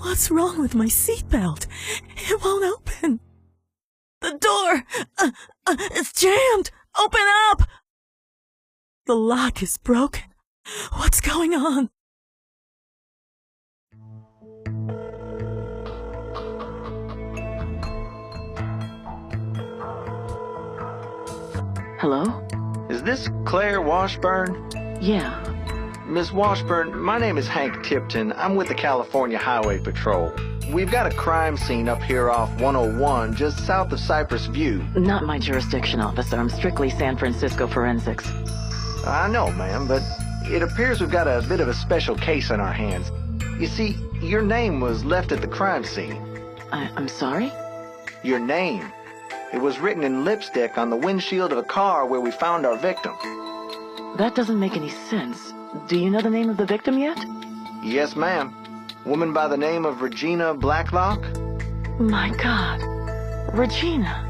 What's wrong with my seatbelt? It won't open. The door! It's jammed! Open up! The lock is broken. What's going on? Hello? Is this Claire Washburn? Yeah. Miss Washburn, my name is Hank Tipton. I'm with the California Highway Patrol. We've got a crime scene up here off 101, just south of Cypress View. Not my jurisdiction, officer. I'm strictly San Francisco forensics. I know, ma'am, but it appears we've got a bit of a special case on our hands. You see, your name was left at the crime scene. I'm sorry? Your name. It was written in lipstick on the windshield of a car where we found our victim. That doesn't make any sense. Do you know the name of the victim yet? Yes, ma'am. Woman by the name of Regina Blacklock. My God. Regina.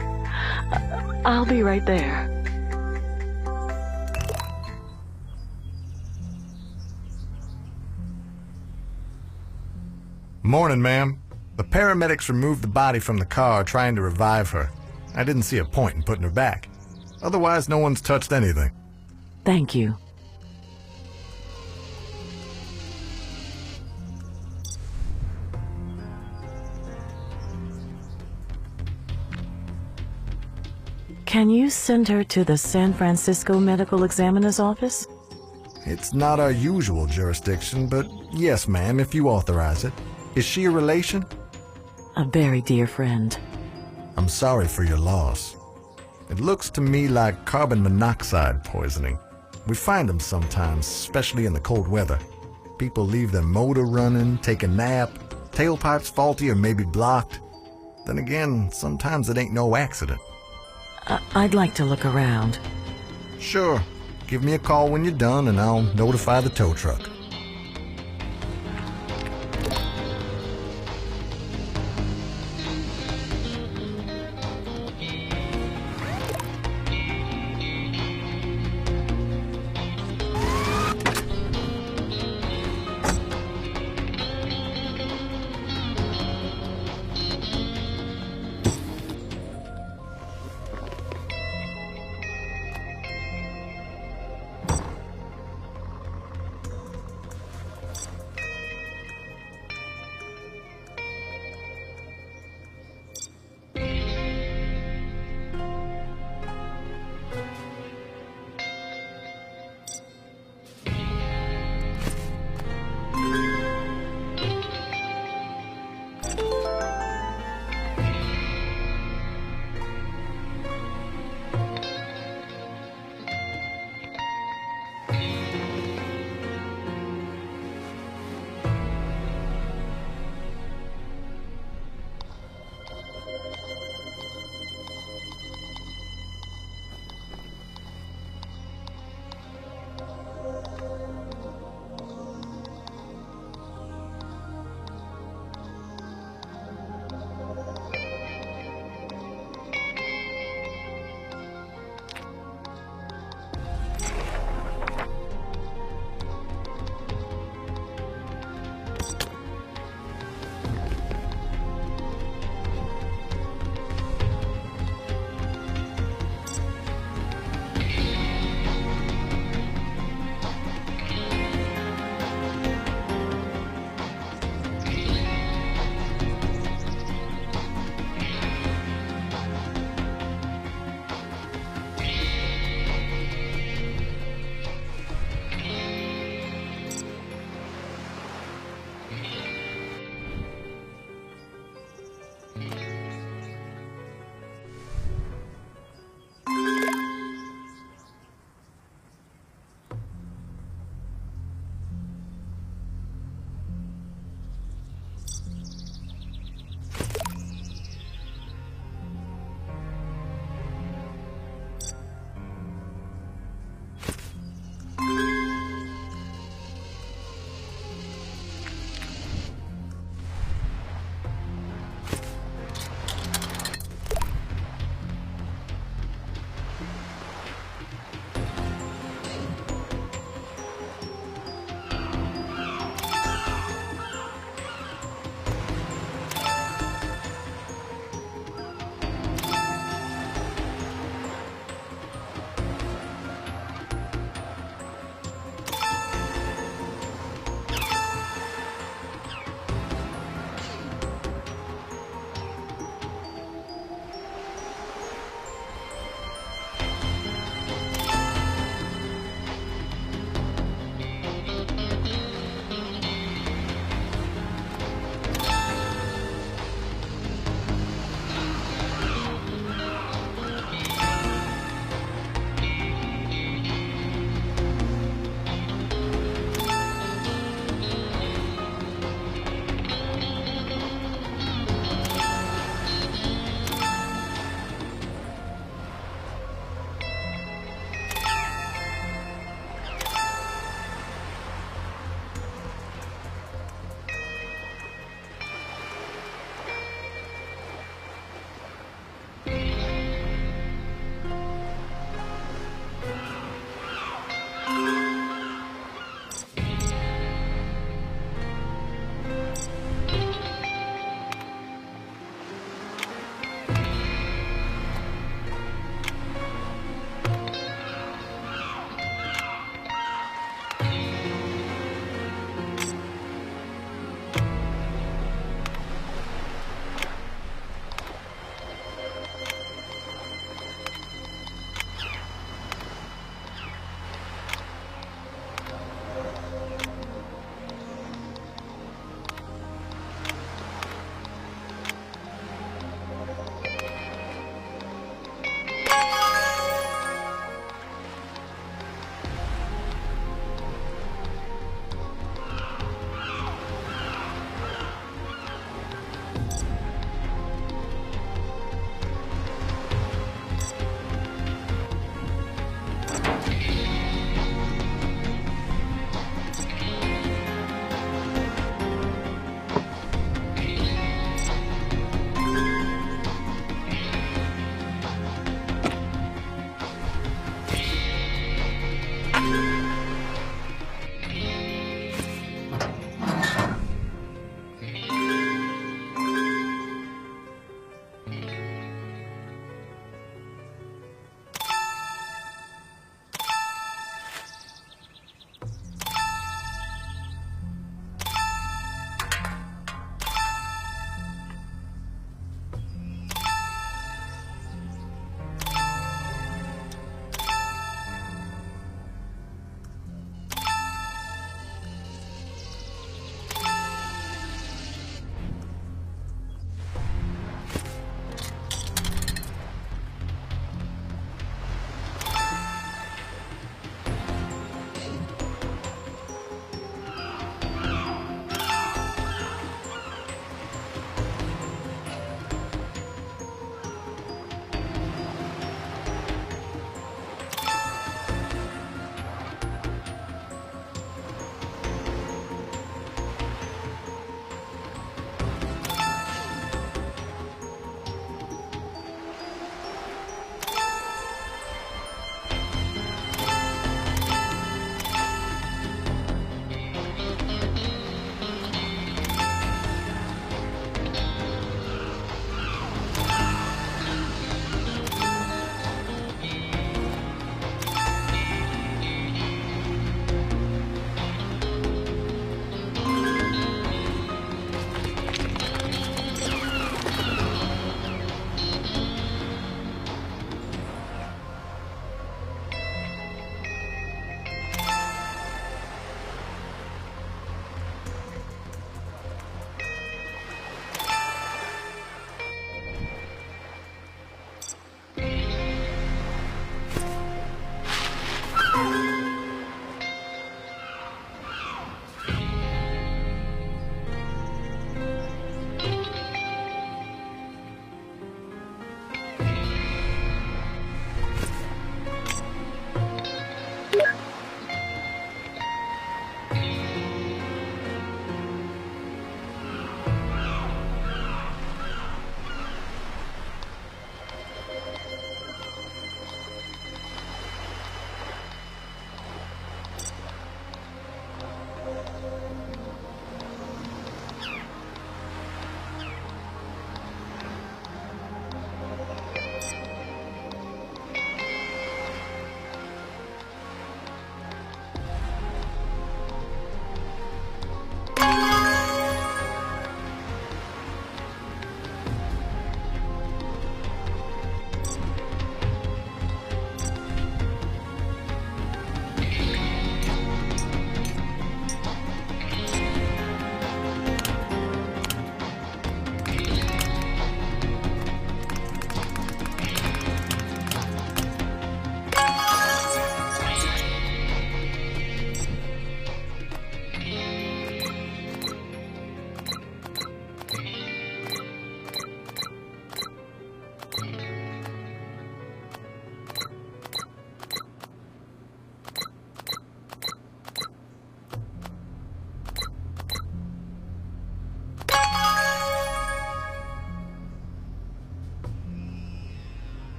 I'll be right there. Morning, ma'am. The paramedics removed the body from the car trying to revive her. I didn't see a point in putting her back. Otherwise, no one's touched anything. Thank you. Can you send her to the San Francisco Medical Examiner's office? It's not our usual jurisdiction, but yes, ma'am, if you authorize it. Is she a relation? A very dear friend. I'm sorry for your loss. It looks to me like carbon monoxide poisoning. We find them sometimes, especially in the cold weather. People leave their motor running, take a nap, tailpipes faulty or maybe blocked. Then again, sometimes it ain't no accident. I'd like to look around. Sure. Give me a call when you're done and I'll notify the tow truck.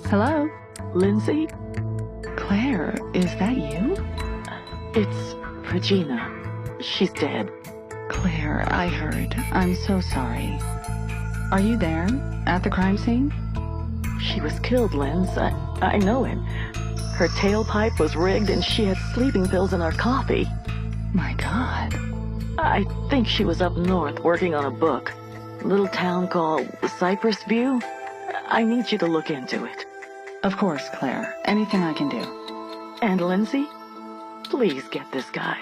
Hello? Lindsay? Claire, is that you? It's Regina. She's dead. Claire, I heard. I'm so sorry. Are you there? At the crime scene? She was killed, Linz. I know it. Her tailpipe was rigged and she had sleeping pills in her coffee. My God. I think she was up north working on a book. A little town called Cypress View. I need you to look into it. Of course, Claire. Anything I can do. And Lindsay, please get this guy.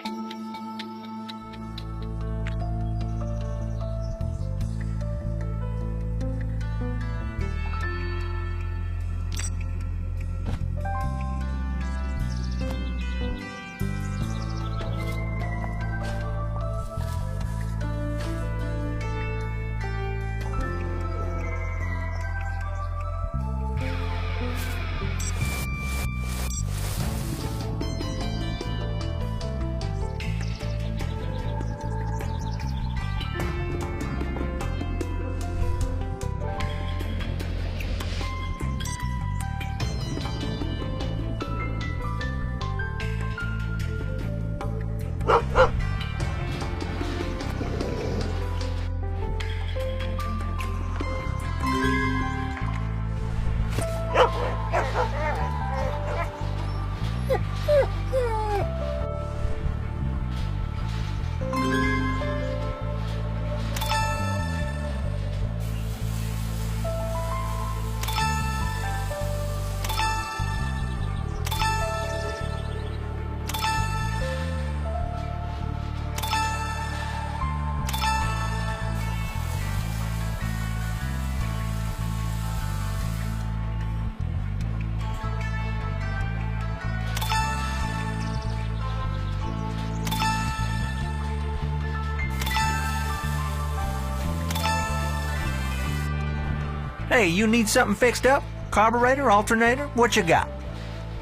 Hey, you need something fixed up? Carburetor, alternator? What you got?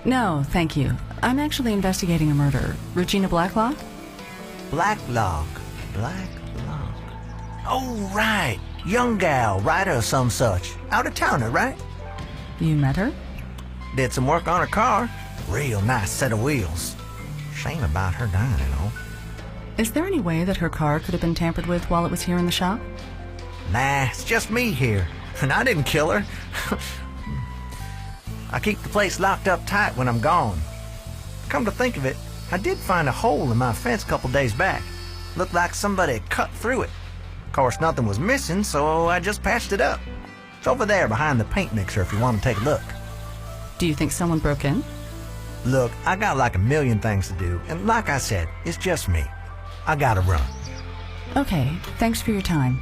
No, thank you. I'm actually investigating a murder. Regina Blacklock? Blacklock. Blacklock. Oh, right. Young gal, writer or some such. Out of towner, right? You met her? Did some work on her car. Real nice set of wheels. Shame about her dying and all. Is there any way that her car could have been tampered with while it was here in the shop? Nah, it's just me here. And I didn't kill her. I keep the place locked up tight when I'm gone. Come to think of it, I did find a hole in my fence a couple days back. Looked like somebody had cut through it. Of course, nothing was missing, so I just patched it up. It's over there behind the paint mixer if you want to take a look. Do you think someone broke in? Look, I got like a million things to do, and like I said, it's just me. I gotta run. Okay, thanks for your time.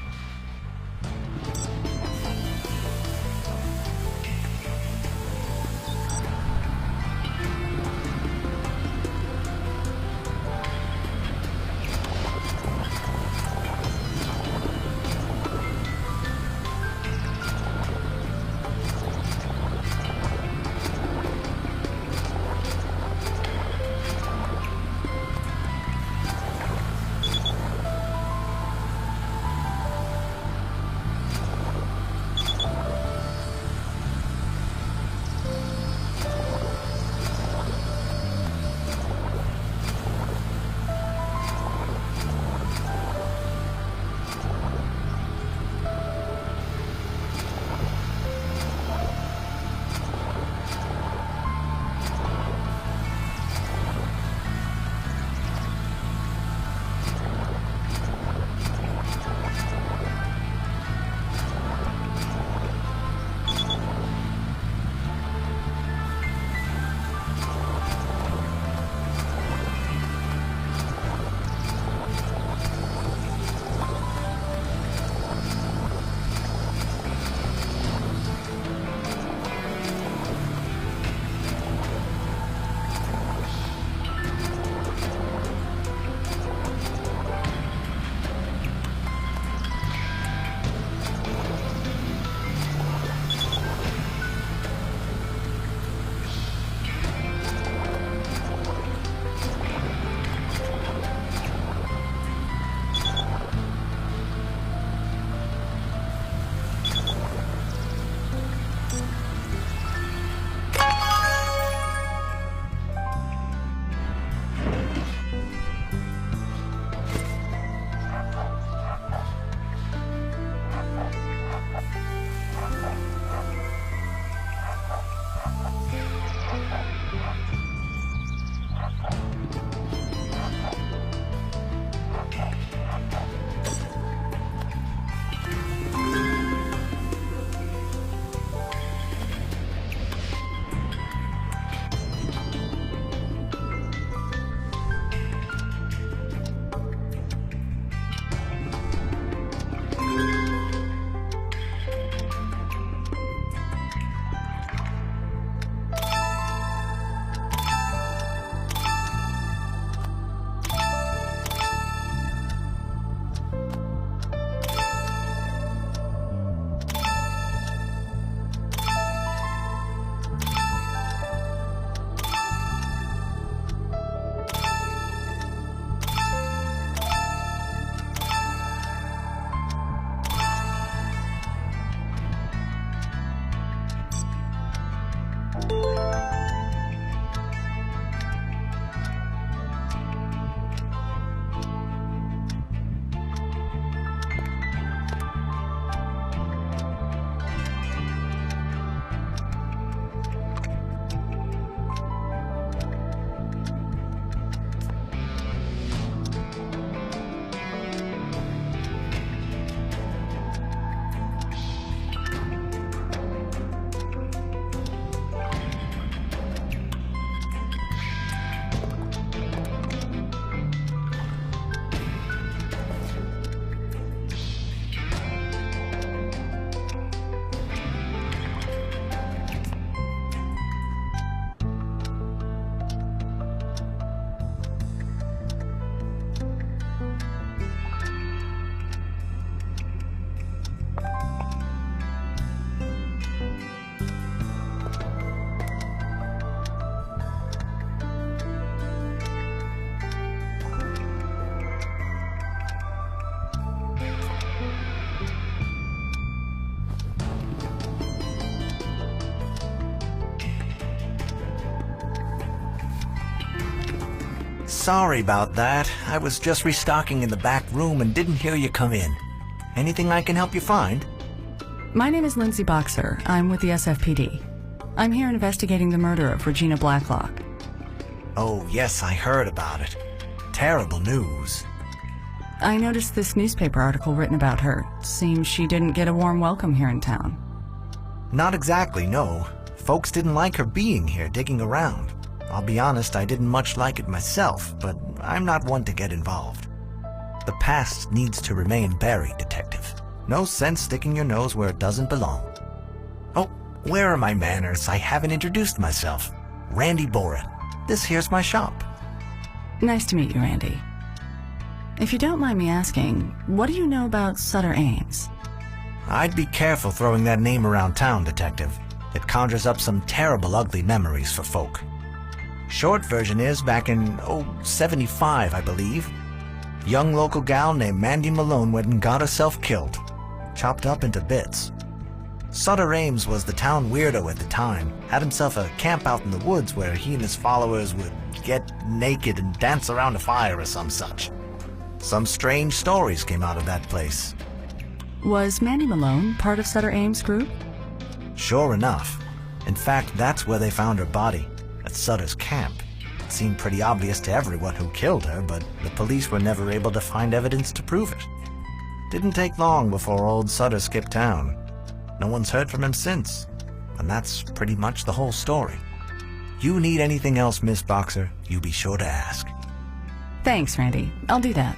Sorry about that. I was just restocking in the back room and didn't hear you come in. Anything I can help you find? My name is Lindsay Boxer. I'm with the SFPD. I'm here investigating the murder of Regina Blacklock. Oh, yes, I heard about it. Terrible news. I noticed this newspaper article written about her. Seems she didn't get a warm welcome here in town. Not exactly, no. Folks didn't like her being here digging around. I'll be honest, I didn't much like it myself, but I'm not one to get involved. The past needs to remain buried, Detective. No sense sticking your nose where it doesn't belong. Oh, where are my manners? I haven't introduced myself. Randy Boren. This here's my shop. Nice to meet you, Randy. If you don't mind me asking, what do you know about Sutter Ames? I'd be careful throwing that name around town, Detective. It conjures up some terrible, ugly memories for folk. Short version is, back in, 75, I believe, young local gal named Mandy Malone went and got herself killed, chopped up into bits. Sutter Ames was the town weirdo at the time, had himself a camp out in the woods where he and his followers would get naked and dance around a fire or some such. Some strange stories came out of that place. Was Mandy Malone part of Sutter Ames' group? Sure enough. In fact, that's where they found her body, at Sutter's camp. It seemed pretty obvious to everyone who killed her, but the police were never able to find evidence to prove it. Didn't take long before old Sutter skipped town. No one's heard from him since, and that's pretty much the whole story. You need anything else, Miss Boxer, you be sure to ask. Thanks, Randy. I'll do that.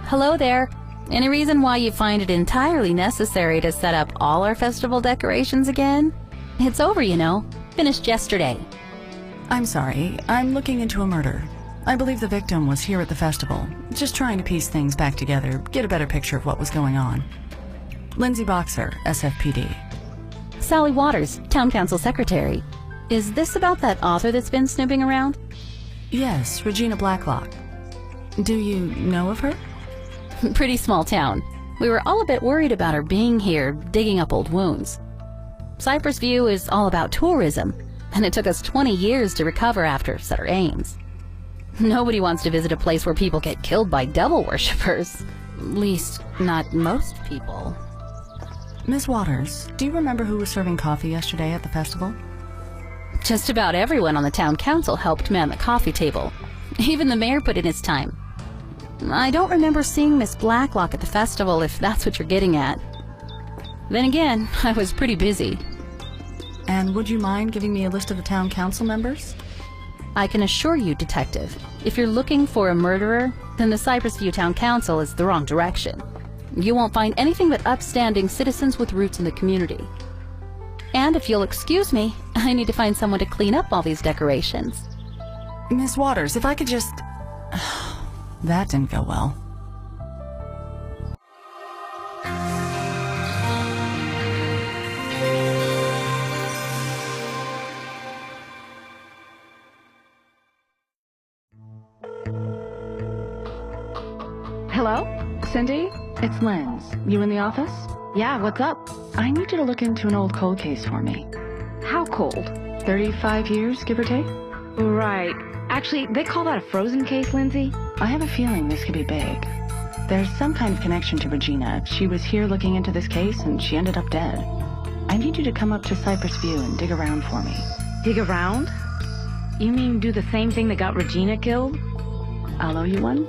Hello there. Any reason why you find it entirely necessary to set up all our festival decorations again? It's over, you know. Finished yesterday. I'm sorry. I'm looking into a murder. I believe the victim was here at the festival, just trying to piece things back together, get a better picture of what was going on. Lindsay Boxer, SFPD. Sally Waters, Town Council Secretary. Is this about that author that's been snooping around? Yes, Regina Blacklock. Do you know of her? Pretty small town. We were all a bit worried about her being here, digging up old wounds. Cypress View is all about tourism, and it took us 20 years to recover after Sutter Ames. Nobody wants to visit a place where people get killed by devil worshippers. At least, not most people. Miss Waters, do you remember who was serving coffee yesterday at the festival? Just about everyone on the town council helped man the coffee table. Even the mayor put in his time. I don't remember seeing Miss Blacklock at the festival, if that's what you're getting at. Then again, I was pretty busy. And would you mind giving me a list of the town council members? I can assure you, Detective, if you're looking for a murderer, then the Cypress View Town Council is the wrong direction. You won't find anything but upstanding citizens with roots in the community. And if you'll excuse me, I need to find someone to clean up all these decorations. Miss Waters, if I could just... That didn't go well. Hello? Cindy? It's Lens. You in the office? Yeah, what's up? I need you to look into an old cold case for me. How cold? 35 years, give or take? Right. Actually, they call that a frozen case, Lindsay. I have a feeling this could be big. There's some kind of connection to Regina. She was here looking into this case, and she ended up dead. I need you to come up to Cypress View and dig around for me. Dig around? You mean do the same thing that got Regina killed? I'll owe you one.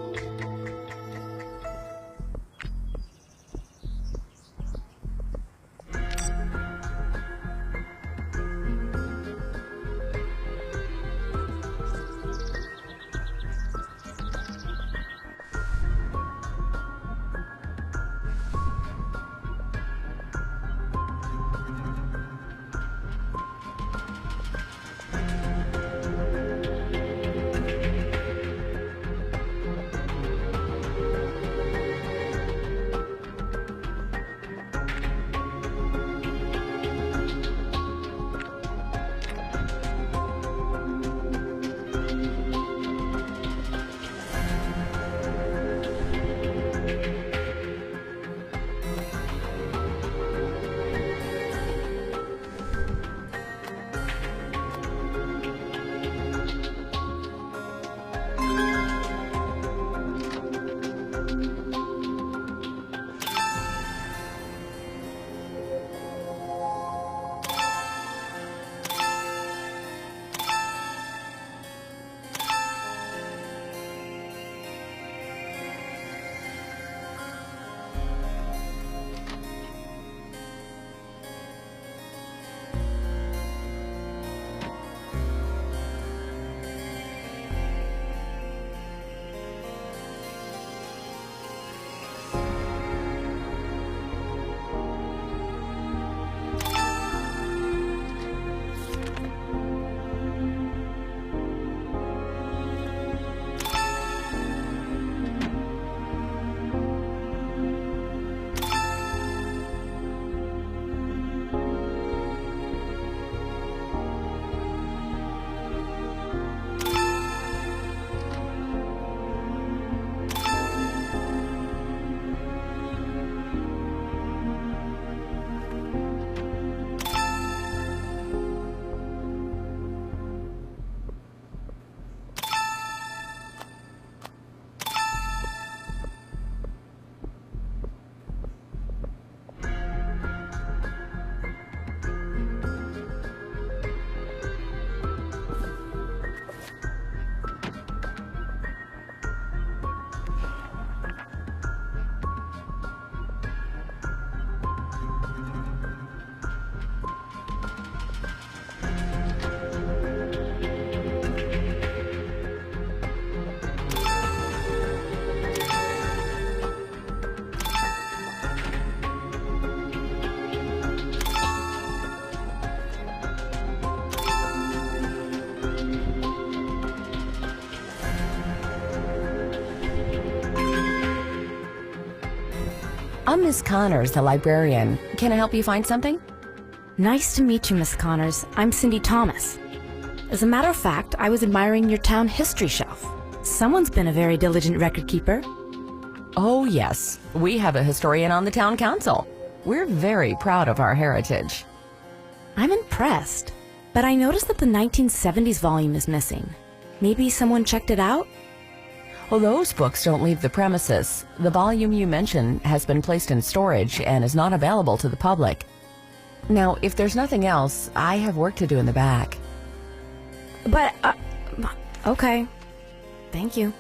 I'm Miss Connors, the librarian. Can I help you find something? Nice to meet you, Miss Connors. I'm Cindy Thomas. As a matter of fact, I was admiring your town history shelf. Someone's been a very diligent record keeper. Oh, yes. We have a historian on the town council. We're very proud of our heritage. I'm impressed, but I noticed that the 1970s volume is missing. Maybe someone checked it out? Well, those books don't leave the premises. The volume you mentioned has been placed in storage and is not available to the public. Now, if there's nothing else, I have work to do in the back. But, okay. Thank you.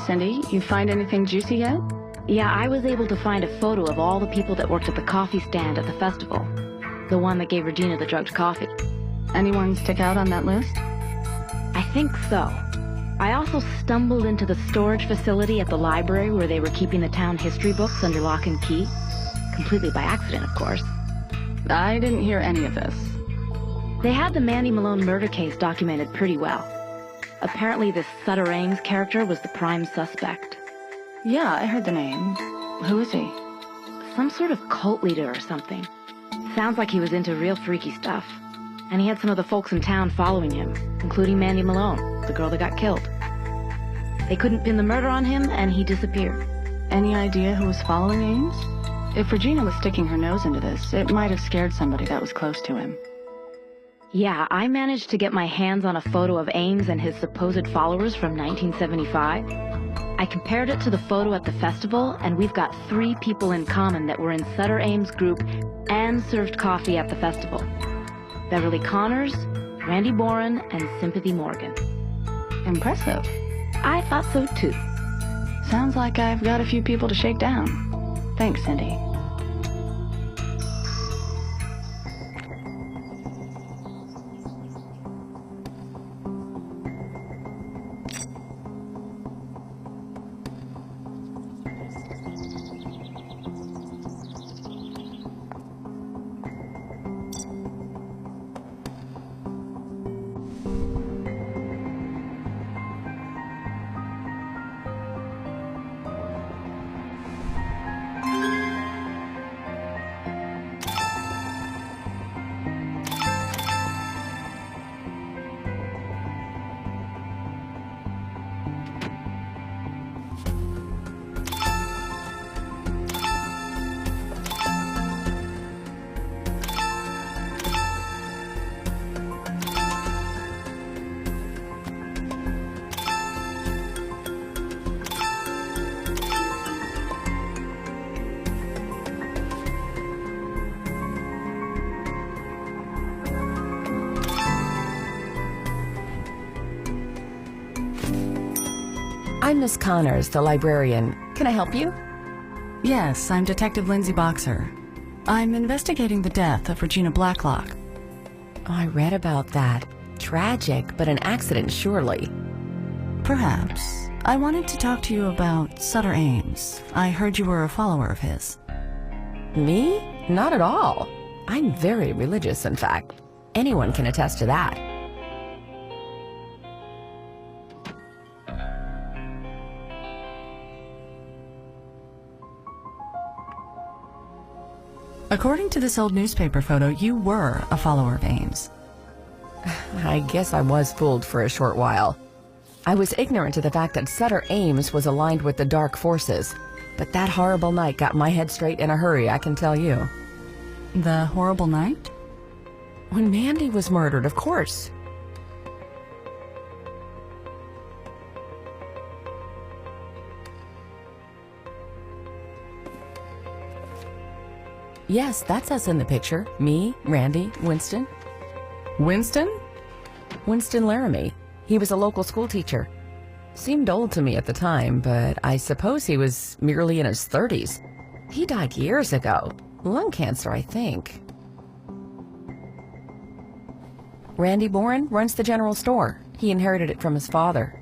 Cindy, you find anything juicy yet? Yeah, I was able to find a photo of all the people that worked at the coffee stand at the festival. The one that gave Regina the drugged coffee. Anyone stick out on that list? I think so. I also stumbled into the storage facility at the library where they were keeping the town history books under lock and key. Completely by accident, of course. I didn't hear any of this. They had the Mandy Malone murder case documented pretty well. Apparently this Sutter Ames character was the prime suspect. Yeah, I heard the name. Who is he? Some sort of cult leader or something. Sounds like he was into real freaky stuff. And he had some of the folks in town following him, including Mandy Malone, the girl that got killed. They couldn't pin the murder on him, and he disappeared. Any idea who was following Ames? If Regina was sticking her nose into this, it might have scared somebody that was close to him. Yeah, I managed to get my hands on a photo of Ames and his supposed followers from 1975. I compared it to the photo at the festival, and we've got 3 people in common that were in Sutter Ames' group and served coffee at the festival. Beverly Connors, Randy Boren, and Sympathy Morgan. Impressive. I thought so too. Sounds like I've got a few people to shake down. Thanks, Cindy. I'm Miss Connors, the librarian. Can I help you? Yes, I'm Detective Lindsay Boxer. I'm investigating the death of Regina Blacklock. Oh, I read about that. Tragic, but an accident, surely. Perhaps. I wanted to talk to you about Sutter Ames. I heard you were a follower of his. Me? Not at all. I'm very religious, in fact. Anyone can attest to that. According to this old newspaper photo, you were a follower of Ames. I guess I was fooled for a short while. I was ignorant of the fact that Sutter Ames was aligned with the dark forces, but that horrible night got my head straight in a hurry, I can tell you. The horrible night? When Mandy was murdered, of course. Yes, that's us in the picture. Me, Randy, Winston. Winston? Winston Laramie. He was a local school teacher. Seemed old to me at the time, but I suppose he was merely in his 30s. He died years ago. Lung cancer, I think. Randy Boren runs the general store. He inherited it from his father.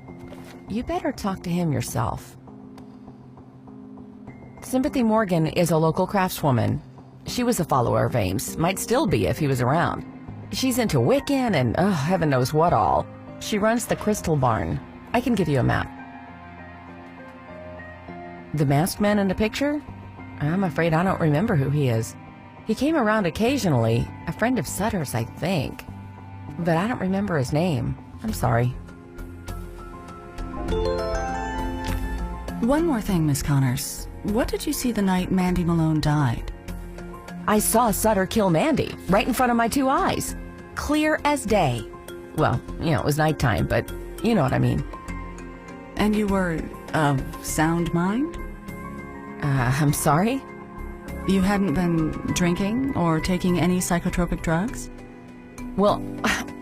You better talk to him yourself. Sympathy Morgan is a local craftswoman. She was a follower of Ames, might still be if he was around. She's into Wiccan and heaven knows what all. She runs the Crystal Barn. I can give you a map. The masked man in the picture? I'm afraid I don't remember who he is. He came around occasionally, a friend of Sutter's, I think. But I don't remember his name. I'm sorry. One more thing, Miss Connors. What did you see the night Mandy Malone died? I saw Sutter kill Mandy, right in front of my 2 eyes. Clear as day. Well, it was nighttime, but you know what I mean. And you were of sound mind? I'm sorry? You hadn't been drinking or taking any psychotropic drugs? Well,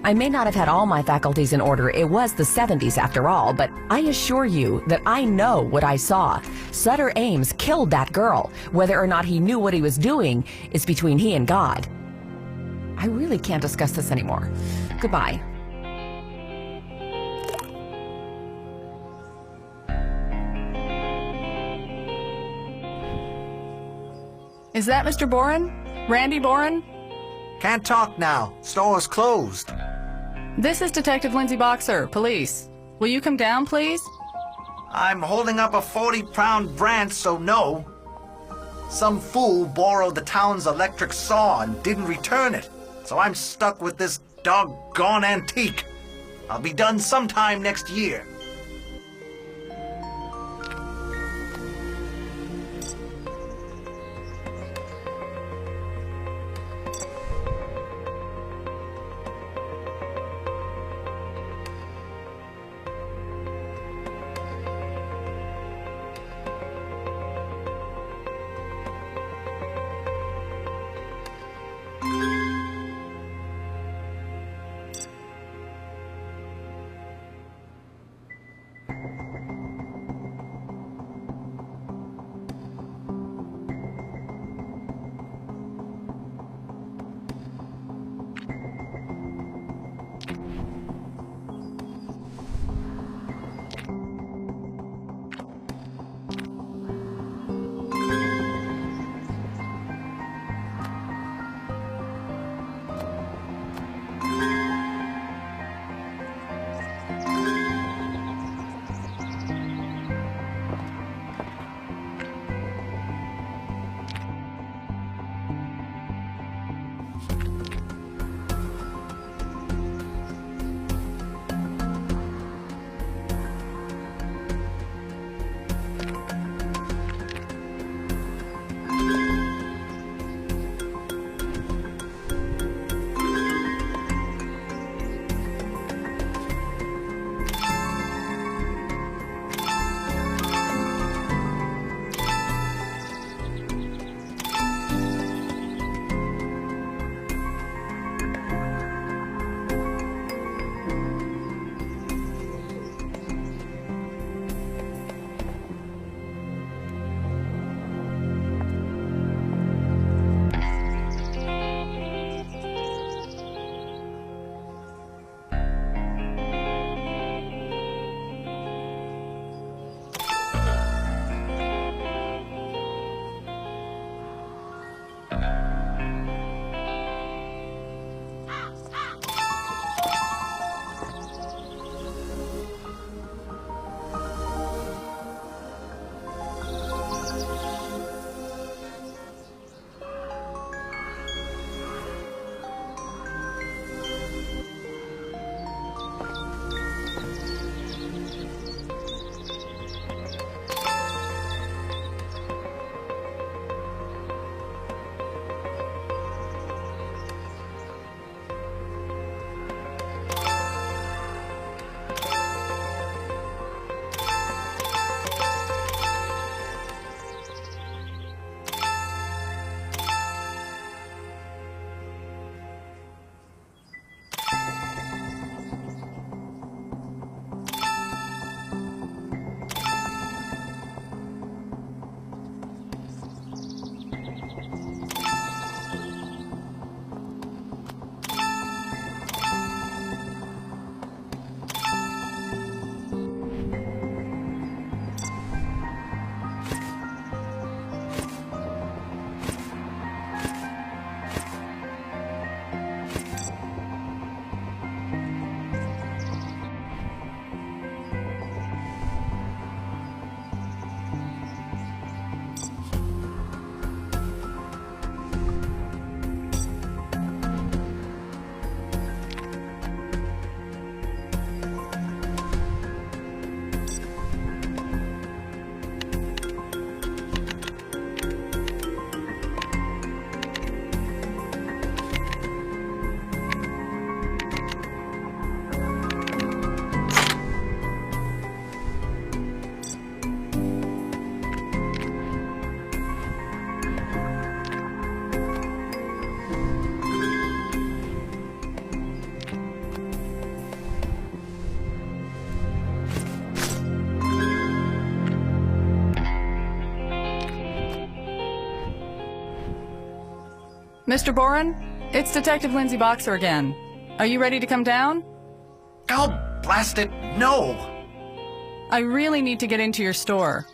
I may not have had all my faculties in order. It was the 70s after all, but I assure you that I know what I saw. Sutter Ames killed that girl. Whether or not he knew what he was doing is between he and God. I really can't discuss this anymore. Goodbye. Is that Mr. Boren? Randy Boren? Can't talk now. Store's closed. This is Detective Lindsay Boxer, police. Will you come down, please? I'm holding up a 40-pound branch, so no. Some fool borrowed the town's electric saw and didn't return it, so I'm stuck with this doggone antique. I'll be done sometime next year. Mr. Boren, it's Detective Lindsay Boxer again. Are you ready to come down? Oh, blast it, no! I really need to get into your store.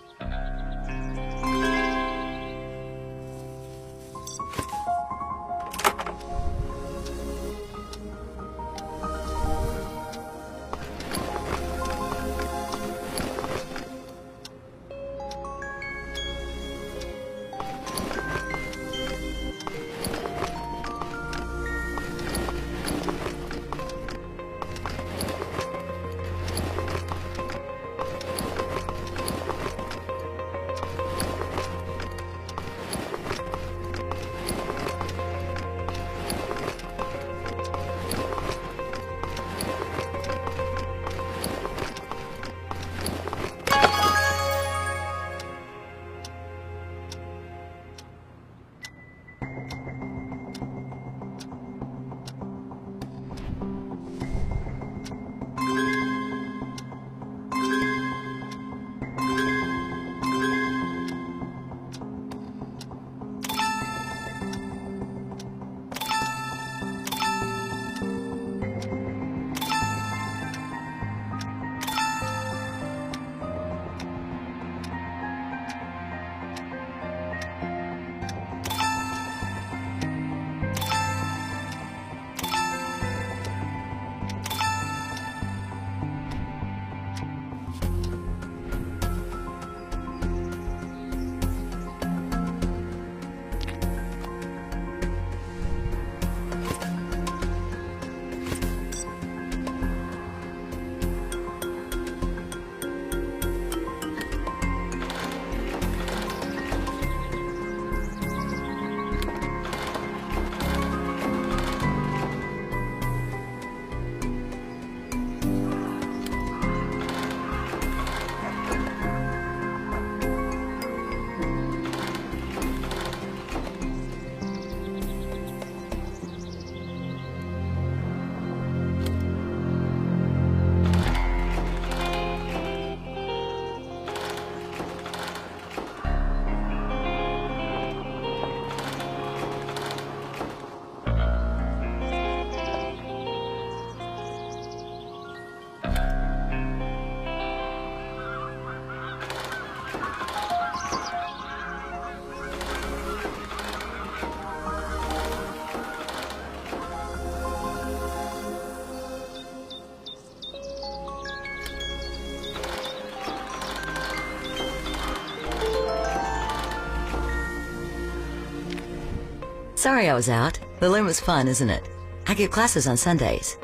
Sorry I was out. The loom is fun, isn't it? I give classes on Sundays.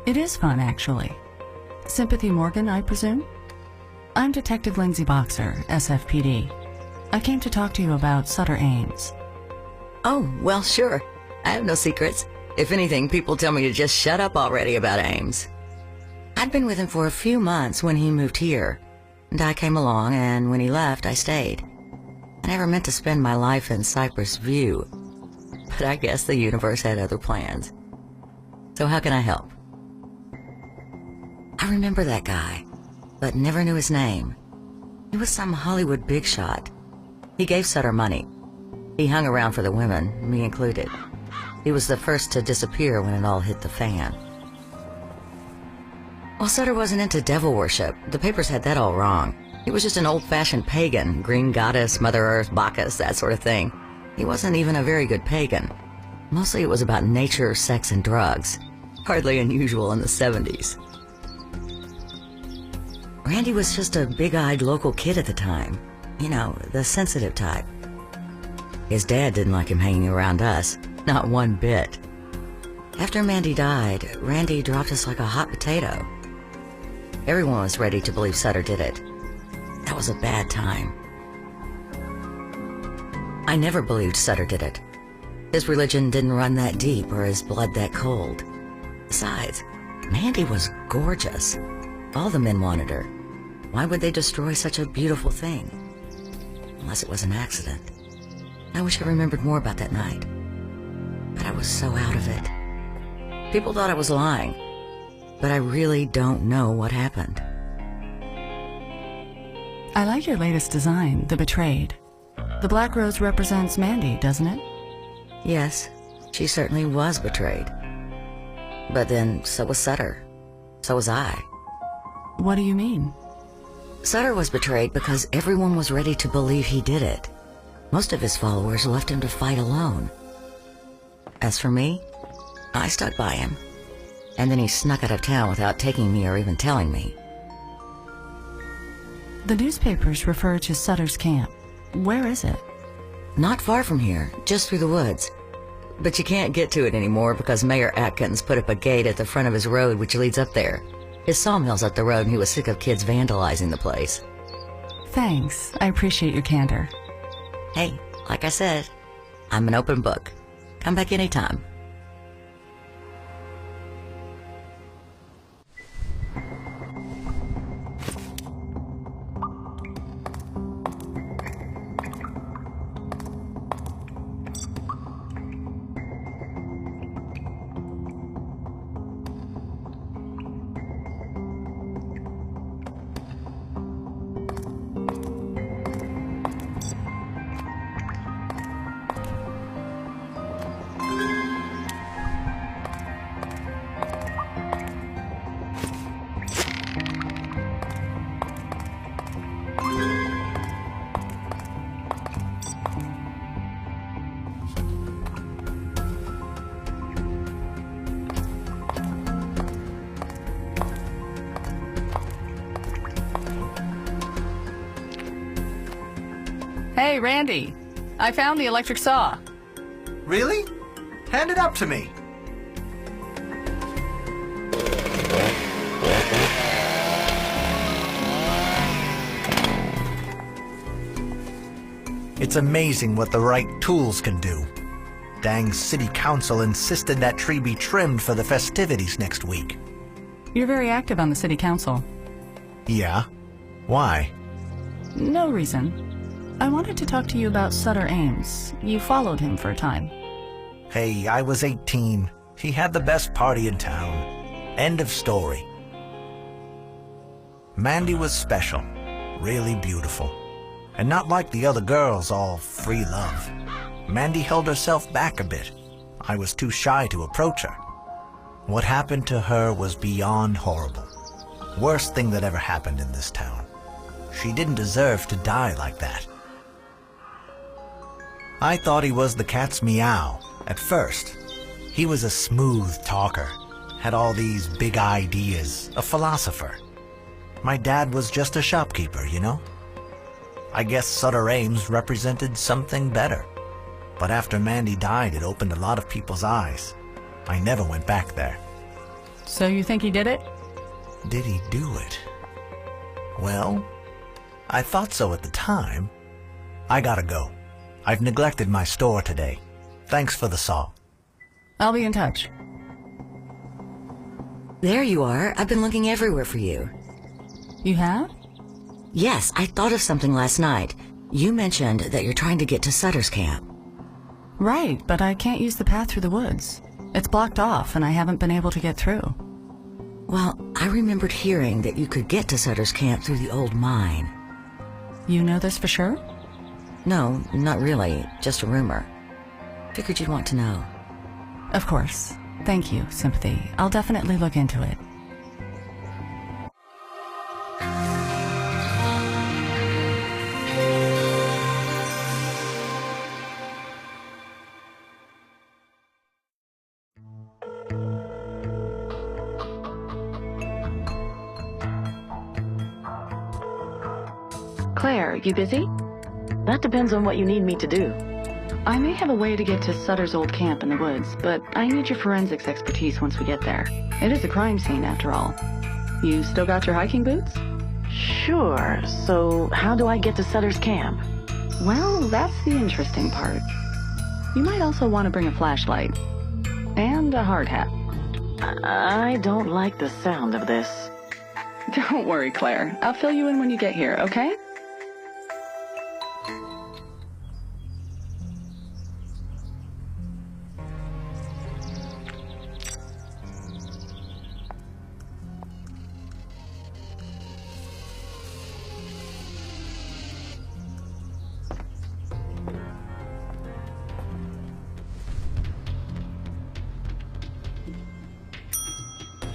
It is fun, actually. Sympathy Morgan, I presume? I'm Detective Lindsay Boxer, SFPD. I came to talk to you about Sutter Ames. Oh, well, sure. I have no secrets. If anything, people tell me to just shut up already about Ames. I'd been with him for a few months when he moved here, and I came along, and when he left, I stayed. I never meant to spend my life in Cypress View, but I guess the universe had other plans. So how can I help? I remember that guy, but never knew his name. He was some Hollywood big shot. He gave Sutter money. He hung around for the women, me included. He was the first to disappear when it all hit the fan. Well, Sutter wasn't into devil worship. The papers had that all wrong. He was just an old-fashioned pagan, green goddess, Mother Earth, Bacchus, that sort of thing. He wasn't even a very good pagan. Mostly it was about nature, sex, and drugs. Hardly unusual in the 70s. Randy was just a big-eyed local kid at the time. You know, the sensitive type. His dad didn't like him hanging around us, not one bit. After Mandy died, Randy dropped us like a hot potato. Everyone was ready to believe Sutter did it. That was a bad time. I never believed Sutter did it. His religion didn't run that deep or his blood that cold. Besides, Mandy was gorgeous. All the men wanted her. Why would they destroy such a beautiful thing? Unless it was an accident. I wish I remembered more about that night. But I was so out of it. People thought I was lying, but I really don't know what happened. I like your latest design, the Betrayed. The black rose represents Mandy, doesn't it? Yes, she certainly was betrayed. But then, so was Sutter. So was I. What do you mean? Sutter was betrayed because everyone was ready to believe he did it. Most of his followers left him to fight alone. As for me, I stuck by him. And then he snuck out of town without taking me or even telling me. The newspapers refer to Sutter's camp. Where is it? Not far from here, just through the woods. But you can't get to it anymore because Mayor Atkins put up a gate at the front of his road which leads up there. His sawmill's up the road and he was sick of kids vandalizing the place. Thanks. I appreciate your candor. Hey, like I said, I'm an open book. Come back anytime. Hey, Randy. I found the electric saw. Really? Hand it up to me. It's amazing what the right tools can do. Dang city council insisted that tree be trimmed for the festivities next week. You're very active on the city council. Yeah? Why? No reason. I wanted to talk to you about Sutter Ames. You followed him for a time. Hey, I was 18. He had the best party in town. End of story. Mandy was special. Really beautiful. And not like the other girls, all free love. Mandy held herself back a bit. I was too shy to approach her. What happened to her was beyond horrible. Worst thing that ever happened in this town. She didn't deserve to die like that. I thought he was the cat's meow at first. He was a smooth talker, had all these big ideas, a philosopher. My dad was just a shopkeeper, you know? I guess Sutter Ames represented something better. But after Mandy died, it opened a lot of people's eyes. I never went back there. So you think he did it? Did he do it? Well, I thought so at the time. I gotta go. I've neglected my store today. Thanks for the saw. I'll be in touch. There you are. I've been looking everywhere for you. You have? Yes, I thought of something last night. You mentioned that you're trying to get to Sutter's camp. Right, but I can't use the path through the woods. It's blocked off and I haven't been able to get through. Well, I remembered hearing that you could get to Sutter's camp through the old mine. You know this for sure? No, not really. Just a rumor. Figured you'd want to know. Of course. Thank you, Sympathy. I'll definitely look into it. Claire, you busy? That depends on what you need me to do. I may have a way to get to Sutter's old camp in the woods, but I need your forensics expertise once we get there. It is a crime scene, after all. You still got your hiking boots? Sure. So how do I get to Sutter's camp? Well, that's the interesting part. You might also want to bring a flashlight. And a hard hat. I don't like the sound of this. Don't worry, Claire. I'll fill you in when you get here, okay?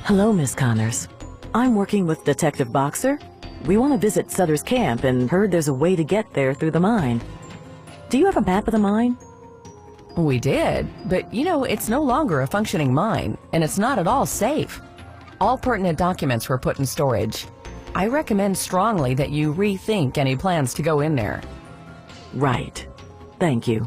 Hello, Miss Connors. I'm working with Detective Boxer. We want to visit Sutter's camp and heard there's a way to get there through the mine. Do you have a map of the mine? We did, but you know, it's no longer a functioning mine, and it's not at all safe. All pertinent documents were put in storage. I recommend strongly that you rethink any plans to go in there. Right. Thank you.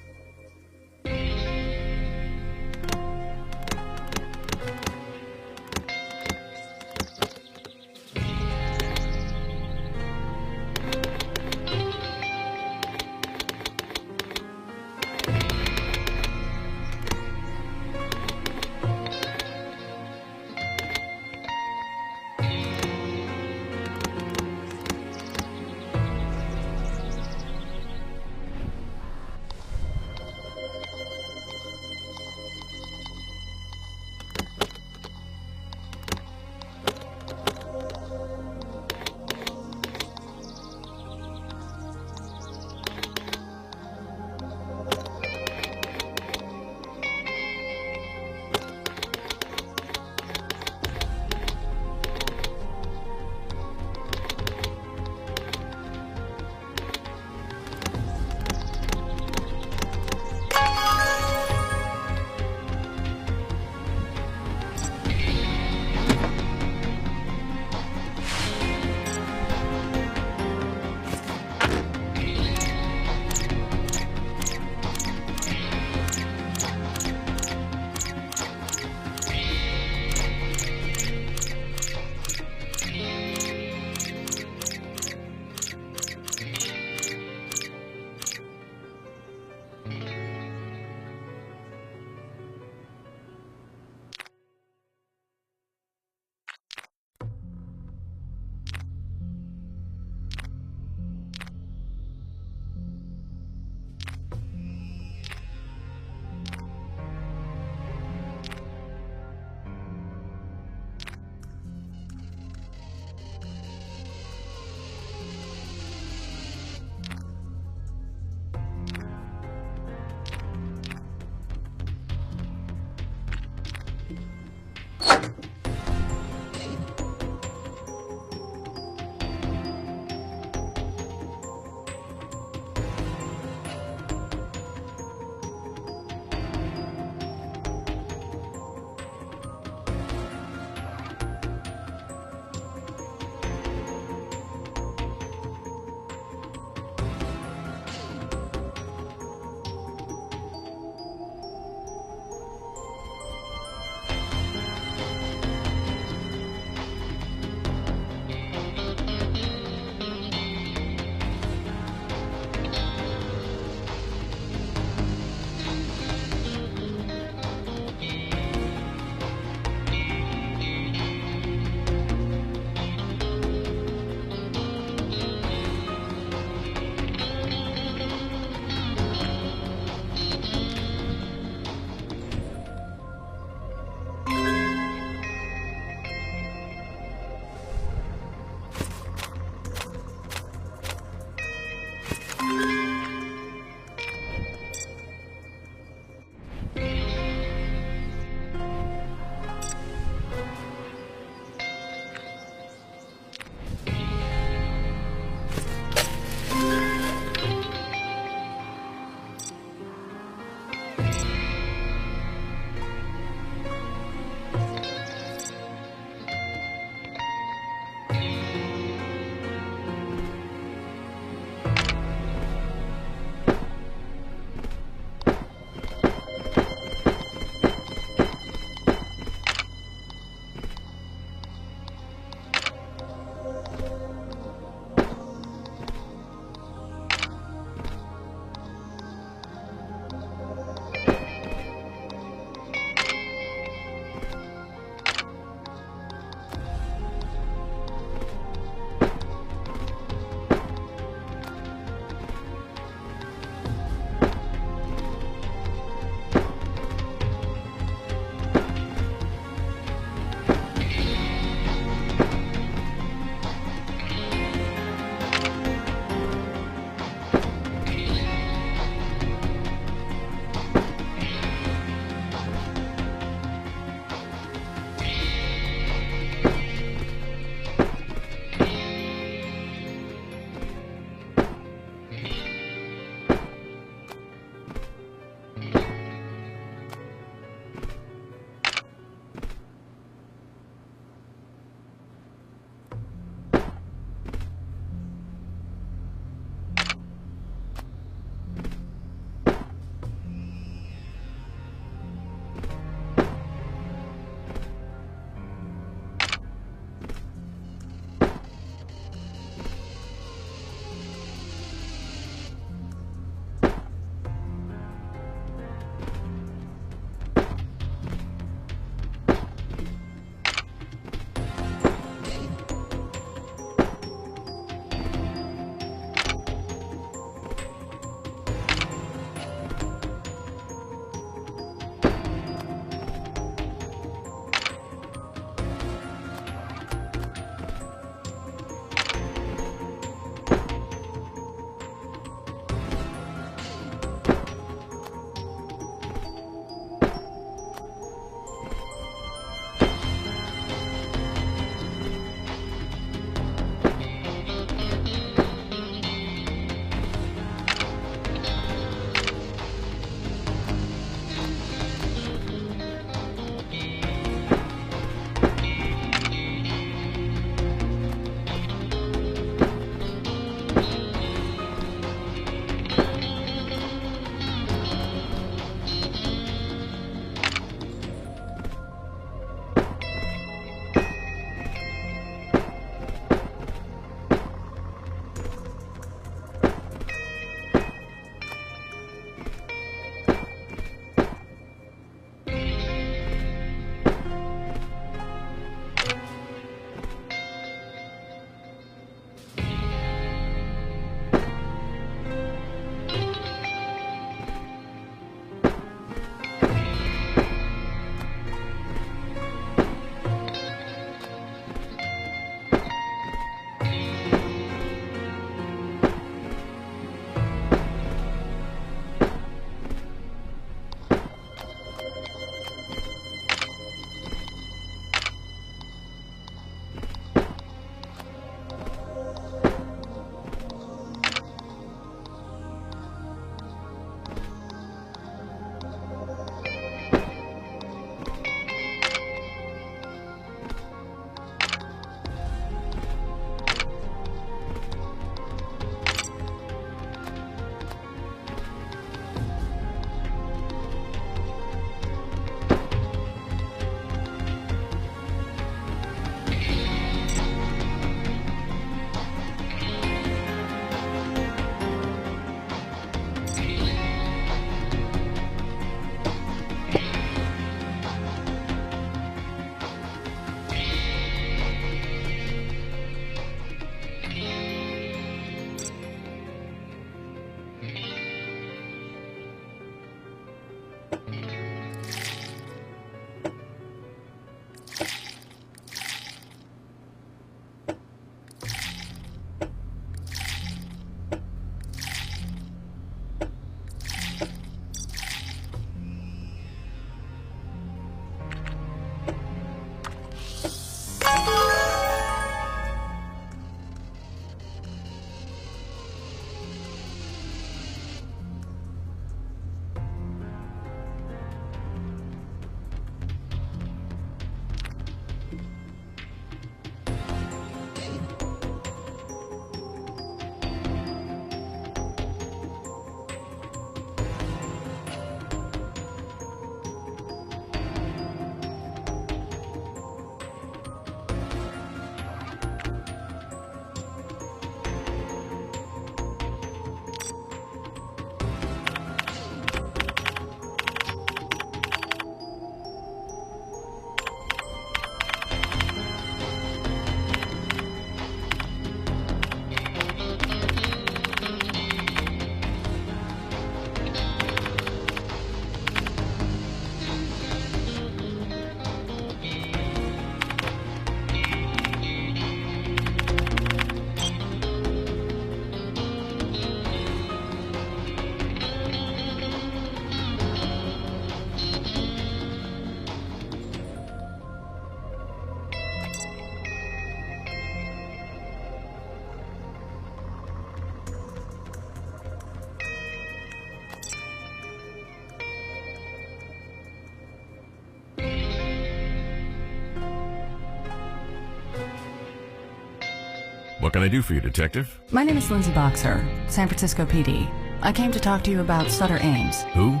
What can I do for you, Detective? My name is Lindsay Boxer, San Francisco PD. I came to talk to you about Sutter Ames. Who?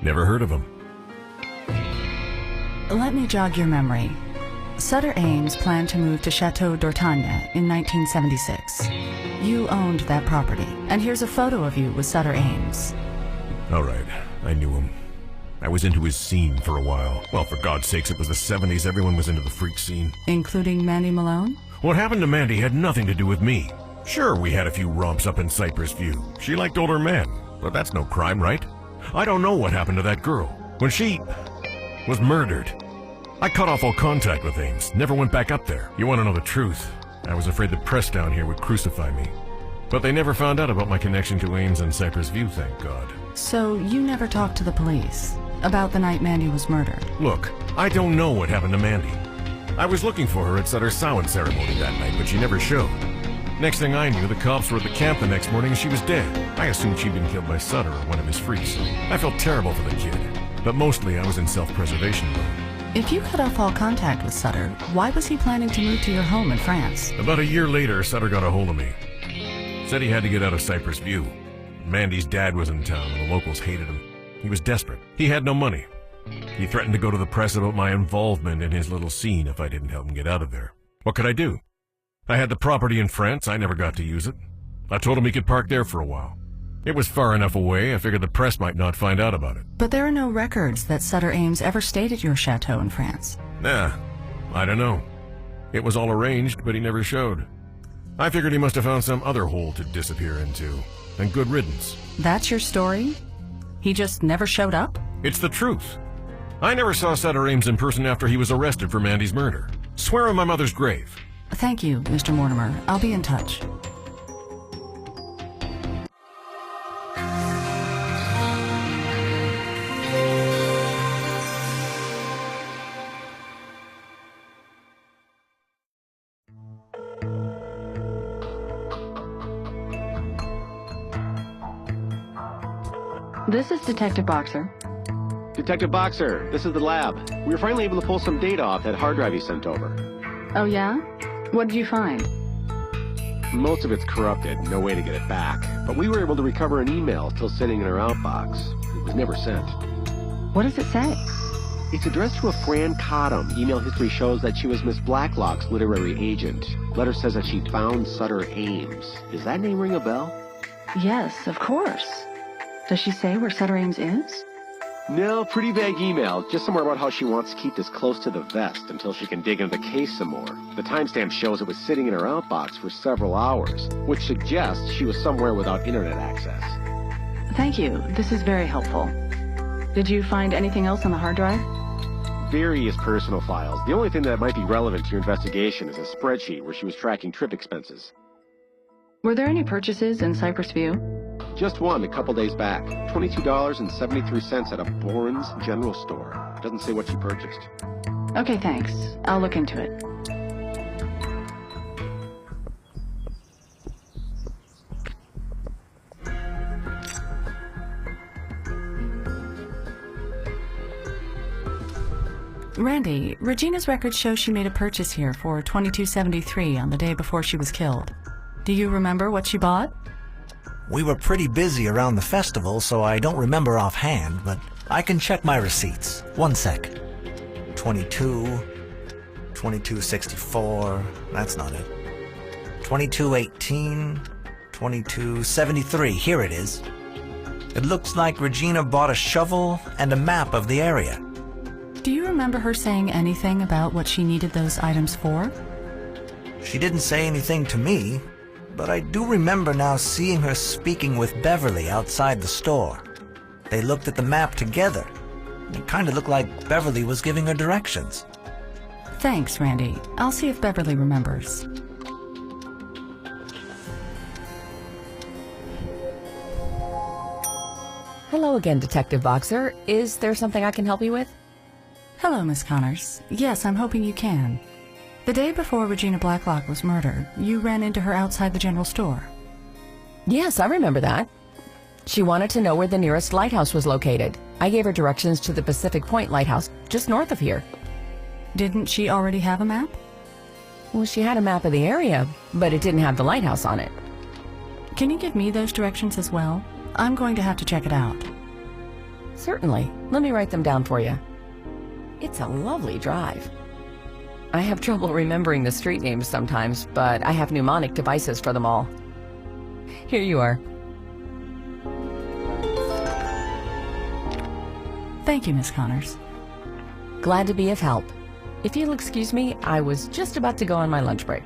Never heard of him. Let me jog your memory. Sutter Ames planned to move to Chateau d'Ortagne in 1976. You owned that property, and here's a photo of you with Sutter Ames. All right, I knew him. I was into his scene for a while. Well, for God's sakes, it was the 70s. Everyone was into the freak scene. Including Mandy Malone? What happened to Mandy had nothing to do with me. Sure, we had a few romps up in Cypress View. She liked older men, but that's no crime, right? I don't know what happened to that girl. When she was murdered, I cut off all contact with Ames. Never went back up there. You want to know the truth? I was afraid the press down here would crucify me. But they never found out about my connection to Ames and Cypress View, thank God. So you never talked to the police about the night Mandy was murdered? Look, I don't know what happened to Mandy. I was looking for her at Sutter's Samhain ceremony that night, but she never showed. Next thing I knew, the cops were at the camp the next morning and she was dead. I assumed she'd been killed by Sutter or one of his freaks. I felt terrible for the kid, but mostly I was in self-preservation mode. If you cut off all contact with Sutter, why was he planning to move to your home in France? About a year later, Sutter got a hold of me. Said he had to get out of Cypress View. Mandy's dad was in town and the locals hated him. He was desperate. He had no money. He threatened to go to the press about my involvement in his little scene if I didn't help him get out of there. What could I do? I had the property in France. I never got to use it. I told him he could park there for a while. It was far enough away, I figured the press might not find out about it. But there are no records that Sutter Ames ever stayed at your chateau in France. Nah, I don't know. It was all arranged, but he never showed. I figured he must have found some other hole to disappear into. And good riddance. That's your story? He just never showed up? It's the truth. I never saw Sutter Ames in person after he was arrested for Mandy's murder. Swear on my mother's grave. Thank you, Mr. Mortimer. I'll be in touch. This is Detective Boxer. Detective Boxer, this is the lab. We were finally able to pull some data off that hard drive you sent over. Oh, yeah? What did you find? Most of it's corrupted, no way to get it back. But we were able to recover an email still sitting in our outbox. It was never sent. What does it say? It's addressed to a Fran Cottam. Email history shows that she was Miss Blacklock's literary agent. Letter says that she found Sutter Ames. Does that name ring a bell? Yes, of course. Does she say where Sutter Ames is? No, pretty vague email. Just somewhere about how she wants to keep this close to the vest until she can dig into the case some more. The timestamp shows it was sitting in her outbox for several hours, which suggests she was somewhere without internet access. Thank you. This is very helpful. Did you find anything else on the hard drive? Various personal files. The only thing that might be relevant to your investigation is a spreadsheet where she was tracking trip expenses. Were there any purchases in Cypress View? Just one a couple days back. $22.73 at a Bourne's General Store. Doesn't say what she purchased. Okay, thanks. I'll look into it. Randy, Regina's records show she made a purchase here for $22.73 on the day before she was killed. Do you remember what she bought? We were pretty busy around the festival, so I don't remember offhand, but I can check my receipts. One sec. 22.64, that's not it. 22.18, 22.73, here it is. It looks like Regina bought a shovel and a map of the area. Do you remember her saying anything about what she needed those items for? She didn't say anything to me, but I do remember now seeing her speaking with Beverly outside the store. They looked at the map together. It kind of looked like Beverly was giving her directions. Thanks, Randy. I'll see if Beverly remembers. Hello again, Detective Boxer. Is there something I can help you with? Hello, Miss Connors. Yes, I'm hoping you can. The day before Regina Blacklock was murdered, you ran into her outside the general store. Yes, I remember that. She wanted to know where the nearest lighthouse was located. I gave her directions to the Pacific Point Lighthouse, just north of here. Didn't she already have a map? Well, she had a map of the area, but it didn't have the lighthouse on it. Can you give me those directions as well? I'm going to have to check it out. Certainly. Let me write them down for you. It's a lovely drive. I have trouble remembering the street names sometimes, but I have mnemonic devices for them all. Here you are. Thank you, Miss Connors. Glad to be of help. If you'll excuse me, I was just about to go on my lunch break.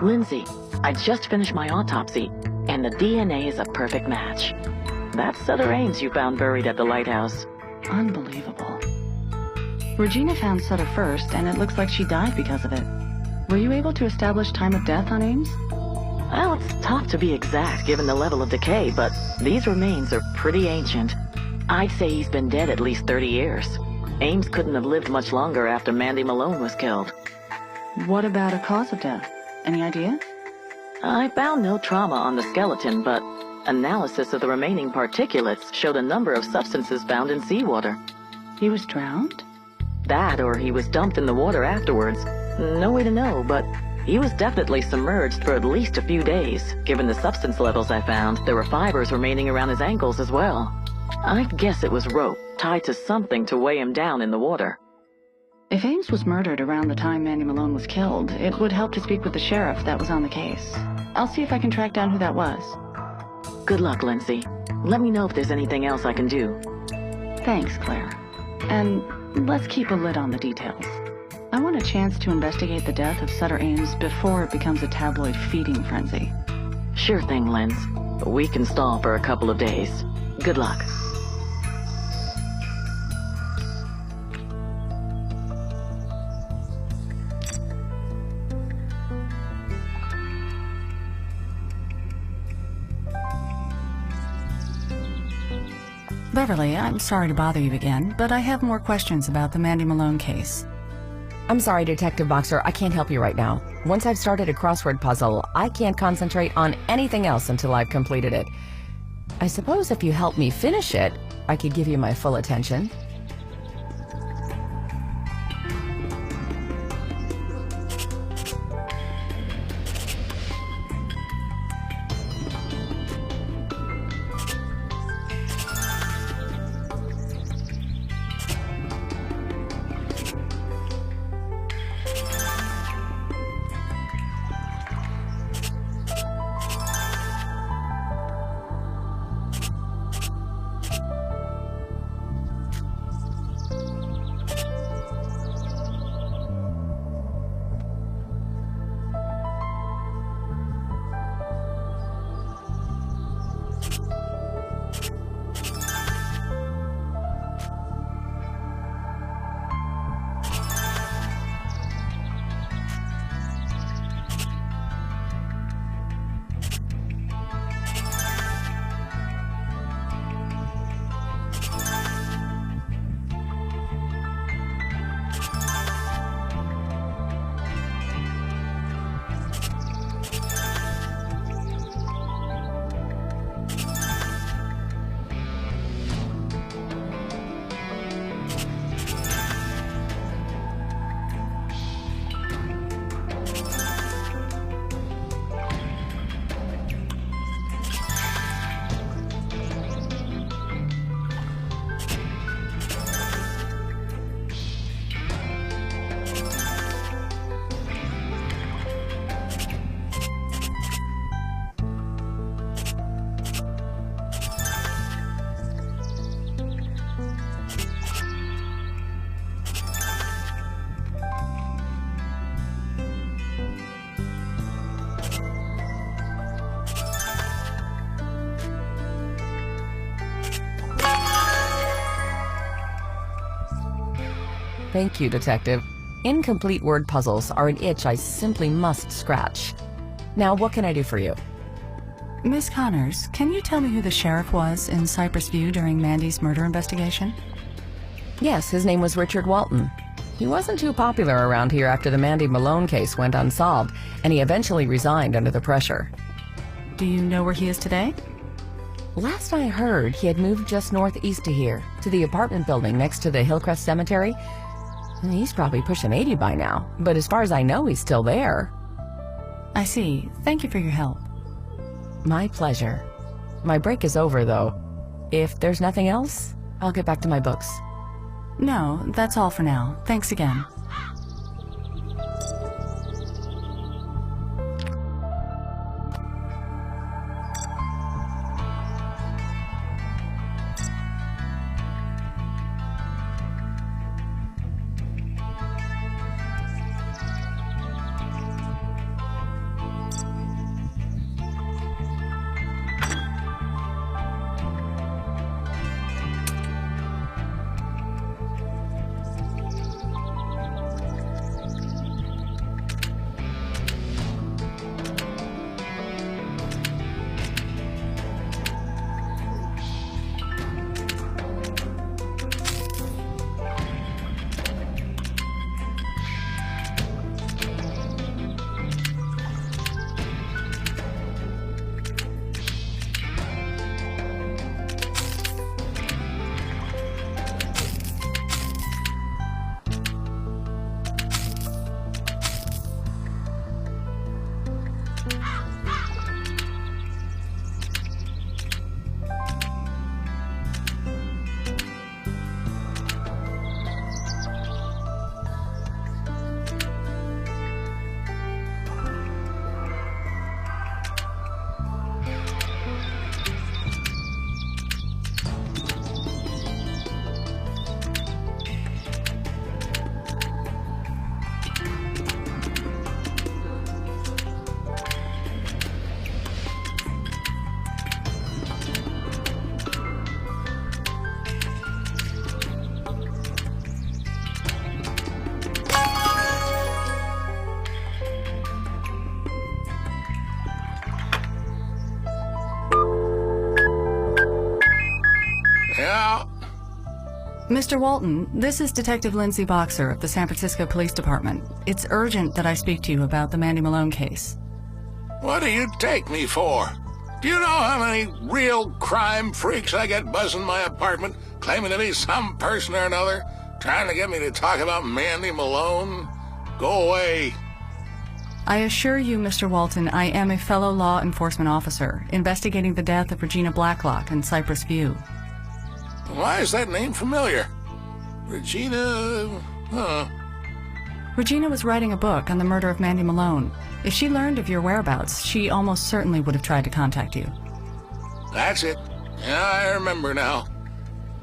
Lindsay, I just finished my autopsy, and the DNA is a perfect match. That's Sutter Ames you found buried at the lighthouse. Unbelievable. Regina found Sutter first, and it looks like she died because of it. Were you able to establish time of death on Ames? Well, it's tough to be exact given the level of decay, but these remains are pretty ancient. I'd say he's been dead at least 30 years. Ames couldn't have lived much longer after Mandy Malone was killed. What about a cause of death? Any idea? I found no trauma on the skeleton, but analysis of the remaining particulates showed a number of substances found in seawater. He was drowned? That, or he was dumped in the water afterwards. No way to know, but he was definitely submerged for at least a few days. Given the substance levels I found, there were fibers remaining around his ankles as well. I'd guess it was rope, tied to something to weigh him down in the water. If Ames was murdered around the time Mandy Malone was killed, it would help to speak with the sheriff that was on the case. I'll see if I can track down who that was. Good luck, Lindsay. Let me know if there's anything else I can do. Thanks, Claire. And let's keep a lid on the details. I want a chance to investigate the death of Sutter Ames before it becomes a tabloid feeding frenzy. Sure thing, Linz. We can stall for a couple of days. Good luck. Beverly, I'm sorry to bother you again, but I have more questions about the Mandy Malone case. I'm sorry, Detective Boxer, I can't help you right now. Once I've started a crossword puzzle, I can't concentrate on anything else until I've completed it. I suppose if you help me finish it, I could give you my full attention. Thank you, Detective. Incomplete word puzzles are an itch I simply must scratch. Now, what can I do for you? Miss Connors, can you tell me who the sheriff was in Cypress View during Mandy's murder investigation? Yes, his name was Richard Walton. He wasn't too popular around here after the Mandy Malone case went unsolved, and he eventually resigned under the pressure. Do you know where he is today? Last I heard, he had moved just northeast of here, to the apartment building next to the Hillcrest Cemetery. He's probably pushing 80 by now, but as far as I know, he's still there. I see. Thank you for your help. My pleasure. My break is over, though. If there's nothing else, I'll get back to my books. No, that's all for now. Thanks again. Yeah? Mr. Walton, this is Detective Lindsay Boxer of the San Francisco Police Department. It's urgent that I speak to you about the Mandy Malone case. What do you take me for? Do you know how many real crime freaks I get buzzing my apartment, claiming to be some person or another, trying to get me to talk about Mandy Malone? Go away. I assure you, Mr. Walton, I am a fellow law enforcement officer investigating the death of Regina Blacklock in Cypress View. Why is that name familiar? Regina... huh. Regina was writing a book on the murder of Mandy Malone. If she learned of your whereabouts, she almost certainly would have tried to contact you. That's it. Yeah, I remember now.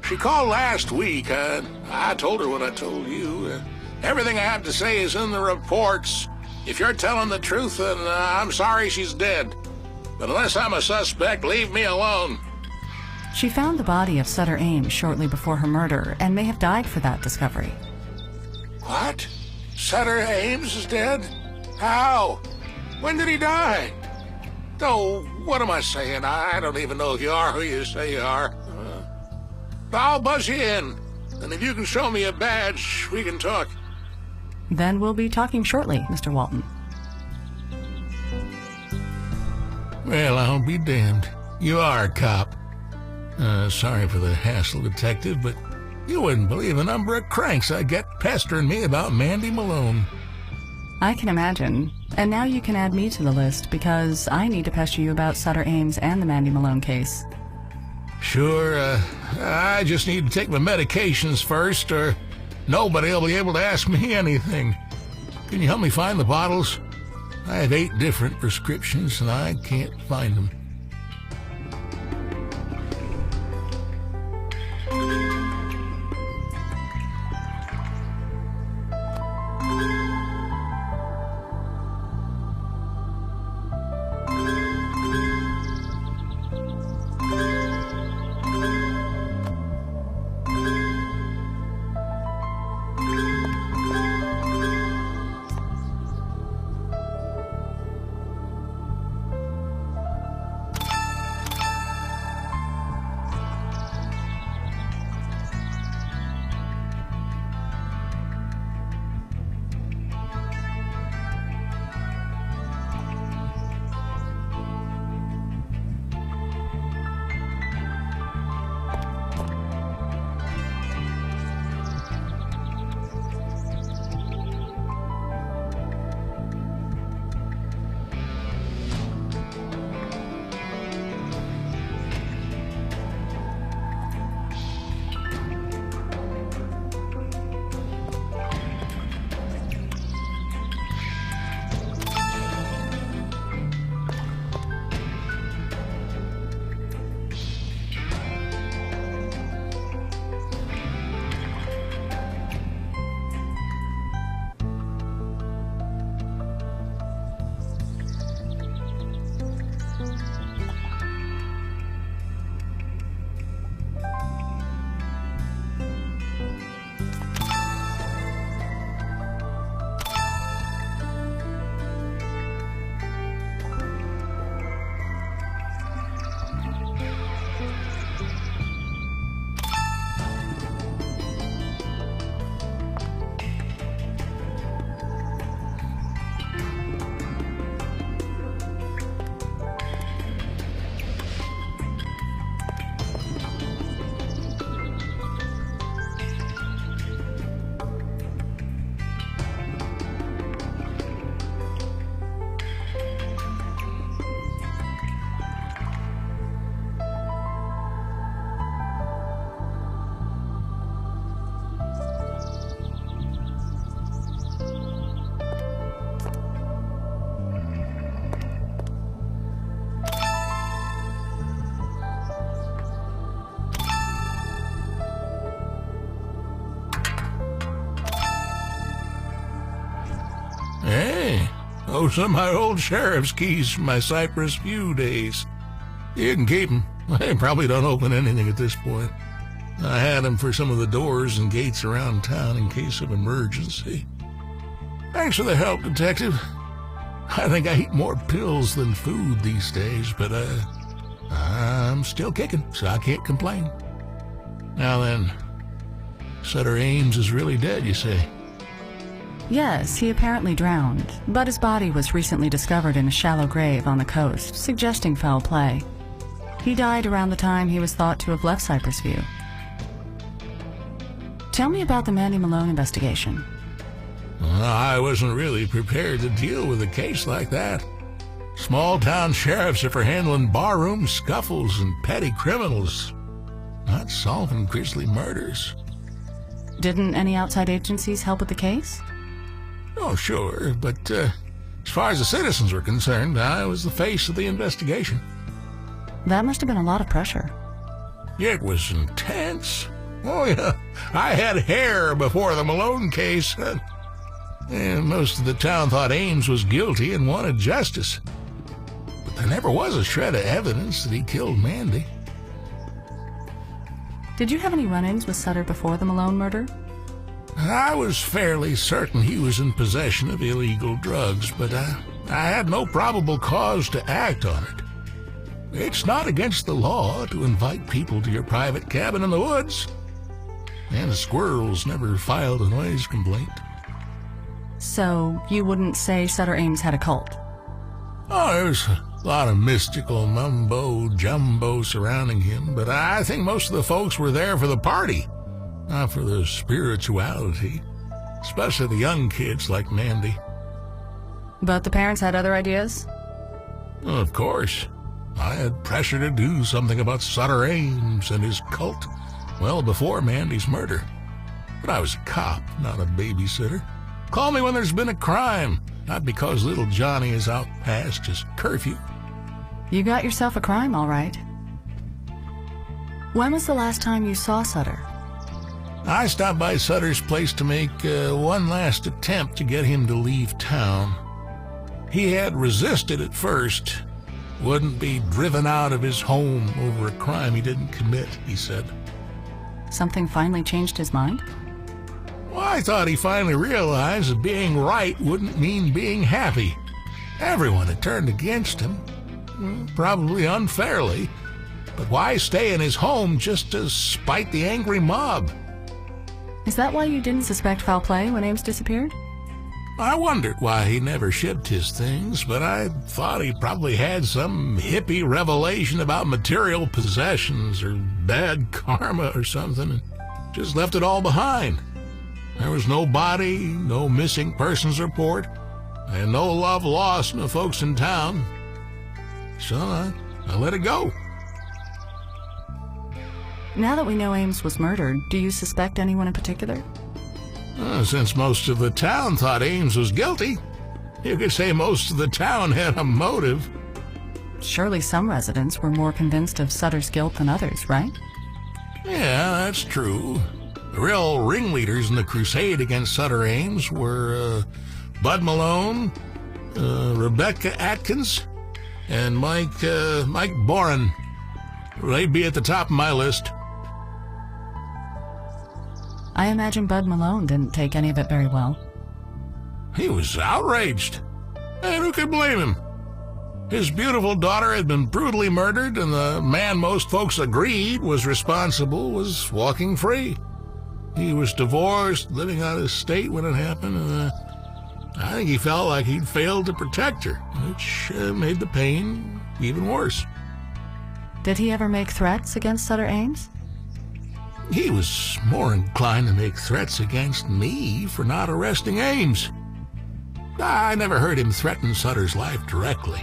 She called last week. I told her what I told you. Everything I have to say is in the reports. If you're telling the truth, then I'm sorry she's dead. But unless I'm a suspect, leave me alone. She found the body of Sutter Ames shortly before her murder and may have died for that discovery. What? Sutter Ames is dead? How? When did he die? Oh, what am I saying? I don't even know if you are who you say you are. I'll buzz you in, and if you can show me a badge, we can talk. Then we'll be talking shortly, Mr. Walton. Well, I'll be damned. You are a cop. Sorry for the hassle, Detective, but you wouldn't believe the number of cranks I get pestering me about Mandy Malone. I can imagine. And now you can add me to the list, because I need to pester you about Sutter Ames and the Mandy Malone case. Sure, I just need to take my medications first, or nobody will be able to ask me anything. Can you help me find the bottles? I have 8 different prescriptions, and I can't find them. Hey, those are my old sheriff's keys from my Cypress View days. You can keep them. They probably don't open anything at this point. I had them for some of the doors and gates around town in case of emergency. Thanks for the help, Detective. I think I eat more pills than food these days, but I'm still kicking, so I can't complain. Now then, Sutter Ames is really dead, you say? Yes, he apparently drowned, but his body was recently discovered in a shallow grave on the coast, suggesting foul play. He died around the time he was thought to have left Cypress View. Tell me about the Mandy Malone investigation. Well, I wasn't really prepared to deal with a case like that. Small-town sheriffs are for handling barroom scuffles and petty criminals, not solving grisly murders. Didn't any outside agencies help with the case? Oh, sure, but as far as the citizens were concerned, I was the face of the investigation. That must have been a lot of pressure. It was intense. Oh, yeah. I had hair before the Malone case. And most of the town thought Ames was guilty and wanted justice. But there never was a shred of evidence that he killed Mandy. Did you have any run-ins with Sutter before the Malone murder? I was fairly certain he was in possession of illegal drugs, but I had no probable cause to act on it. It's not against the law to invite people to your private cabin in the woods. And the squirrels never filed a noise complaint. So, you wouldn't say Sutter Ames had a cult? Oh, there's a lot of mystical mumbo-jumbo surrounding him, but I think most of the folks were there for the party, not for the spirituality, especially the young kids like Mandy. But the parents had other ideas? Of course. I had pressure to do something about Sutter Ames and his cult well before Mandy's murder. But I was a cop, not a babysitter. Call me when there's been a crime, not because little Johnny is out past his curfew. You got yourself a crime, all right. When was the last time you saw Sutter? I stopped by Sutter's place to make one last attempt to get him to leave town. He had resisted at first. Wouldn't be driven out of his home over a crime he didn't commit, he said. Something finally changed his mind? Well, I thought he finally realized that being right wouldn't mean being happy. Everyone had turned against him, probably unfairly. But why stay in his home just to spite the angry mob? Is that why you didn't suspect foul play when Ames disappeared? I wondered why he never shipped his things, but I thought he probably had some hippie revelation about material possessions or bad karma or something, and just left it all behind. There was no body, no missing persons report, and no love lost in the folks in town. So I let it go. Now that we know Ames was murdered, do you suspect anyone in particular? Since most of the town thought Ames was guilty, you could say most of the town had a motive. Surely some residents were more convinced of Sutter's guilt than others, right? Yeah, that's true. The real ringleaders in the crusade against Sutter Ames were Bud Malone, Rebecca Atkins, and Mike Boren. They'd be at the top of my list. I imagine Bud Malone didn't take any of it very well. He was outraged. And who could blame him? His beautiful daughter had been brutally murdered, and the man most folks agreed was responsible was walking free. He was divorced, living out of state when it happened, and I think he felt like he'd failed to protect her, which made the pain even worse. Did he ever make threats against Sutter Ames? He was more inclined to make threats against me for not arresting Ames. I never heard him threaten Sutter's life directly.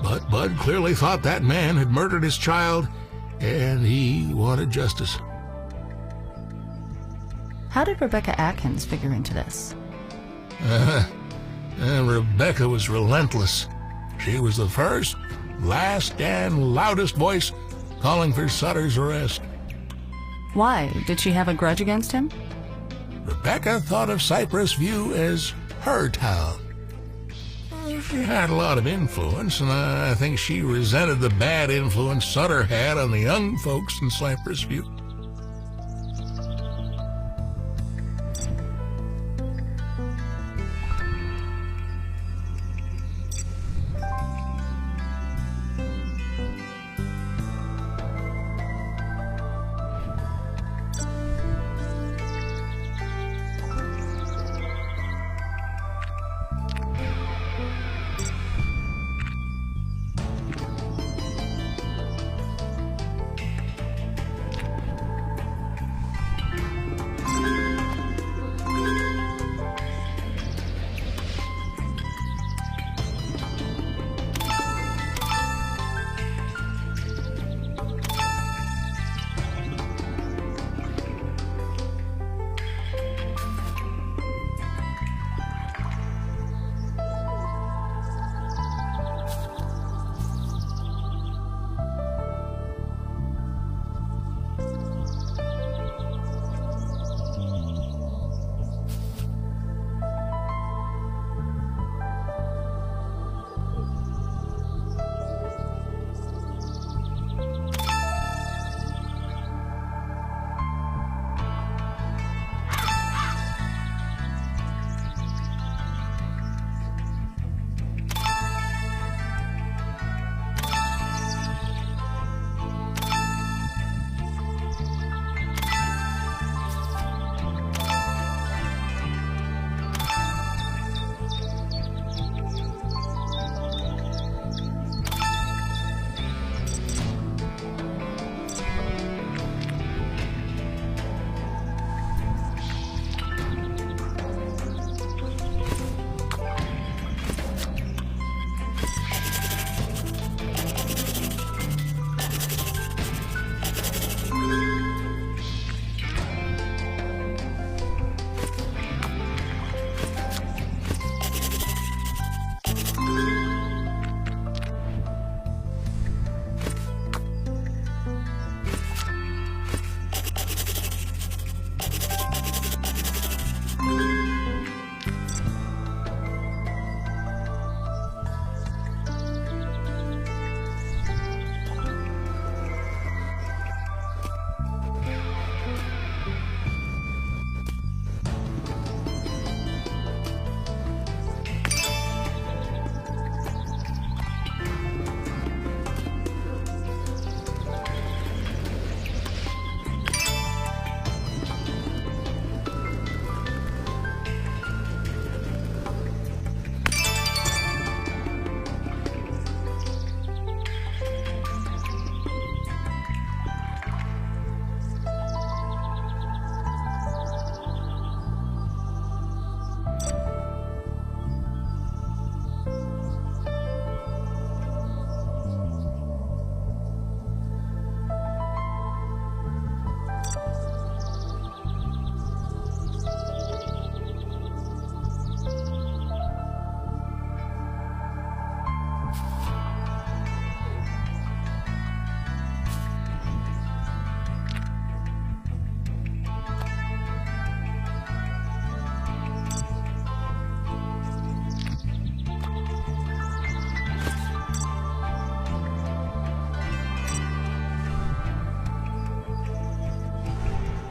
But Bud clearly thought that man had murdered his child, and he wanted justice. How did Rebecca Atkins figure into this? Rebecca was relentless. She was the first, last, and loudest voice calling for Sutter's arrest. Why? Did she have a grudge against him? Rebecca thought of Cypress View as her town. She had a lot of influence, and I think she resented the bad influence Sutter had on the young folks in Cypress View.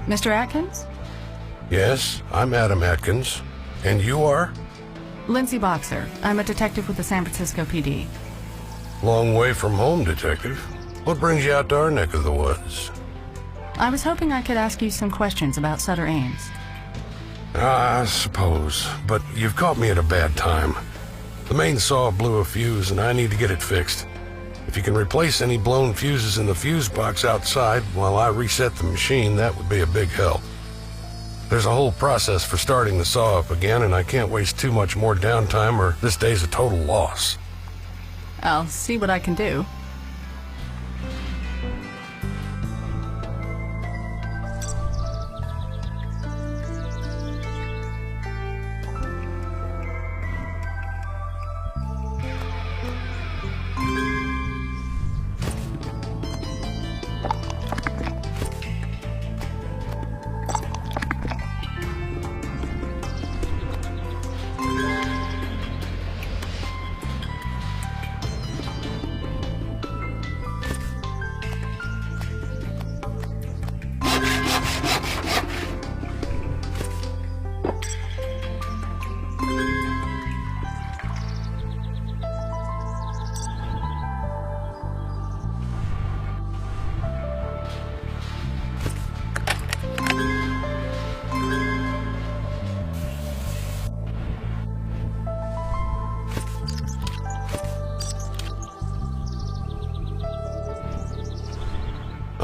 Mr. Atkins? Yes, I'm Adam Atkins. And you are? Lindsay Boxer. I'm a detective with the San Francisco PD. Long way from home, Detective. What brings you out to our neck of the woods? I was hoping I could ask you some questions about Sutter Ames. I suppose, but you've caught me at a bad time. The main saw blew a fuse and I need to get it fixed. If you can replace any blown fuses in the fuse box outside while I reset the machine, that would be a big help. There's a whole process for starting the saw up again, and I can't waste too much more downtime or this day's a total loss. I'll see what I can do.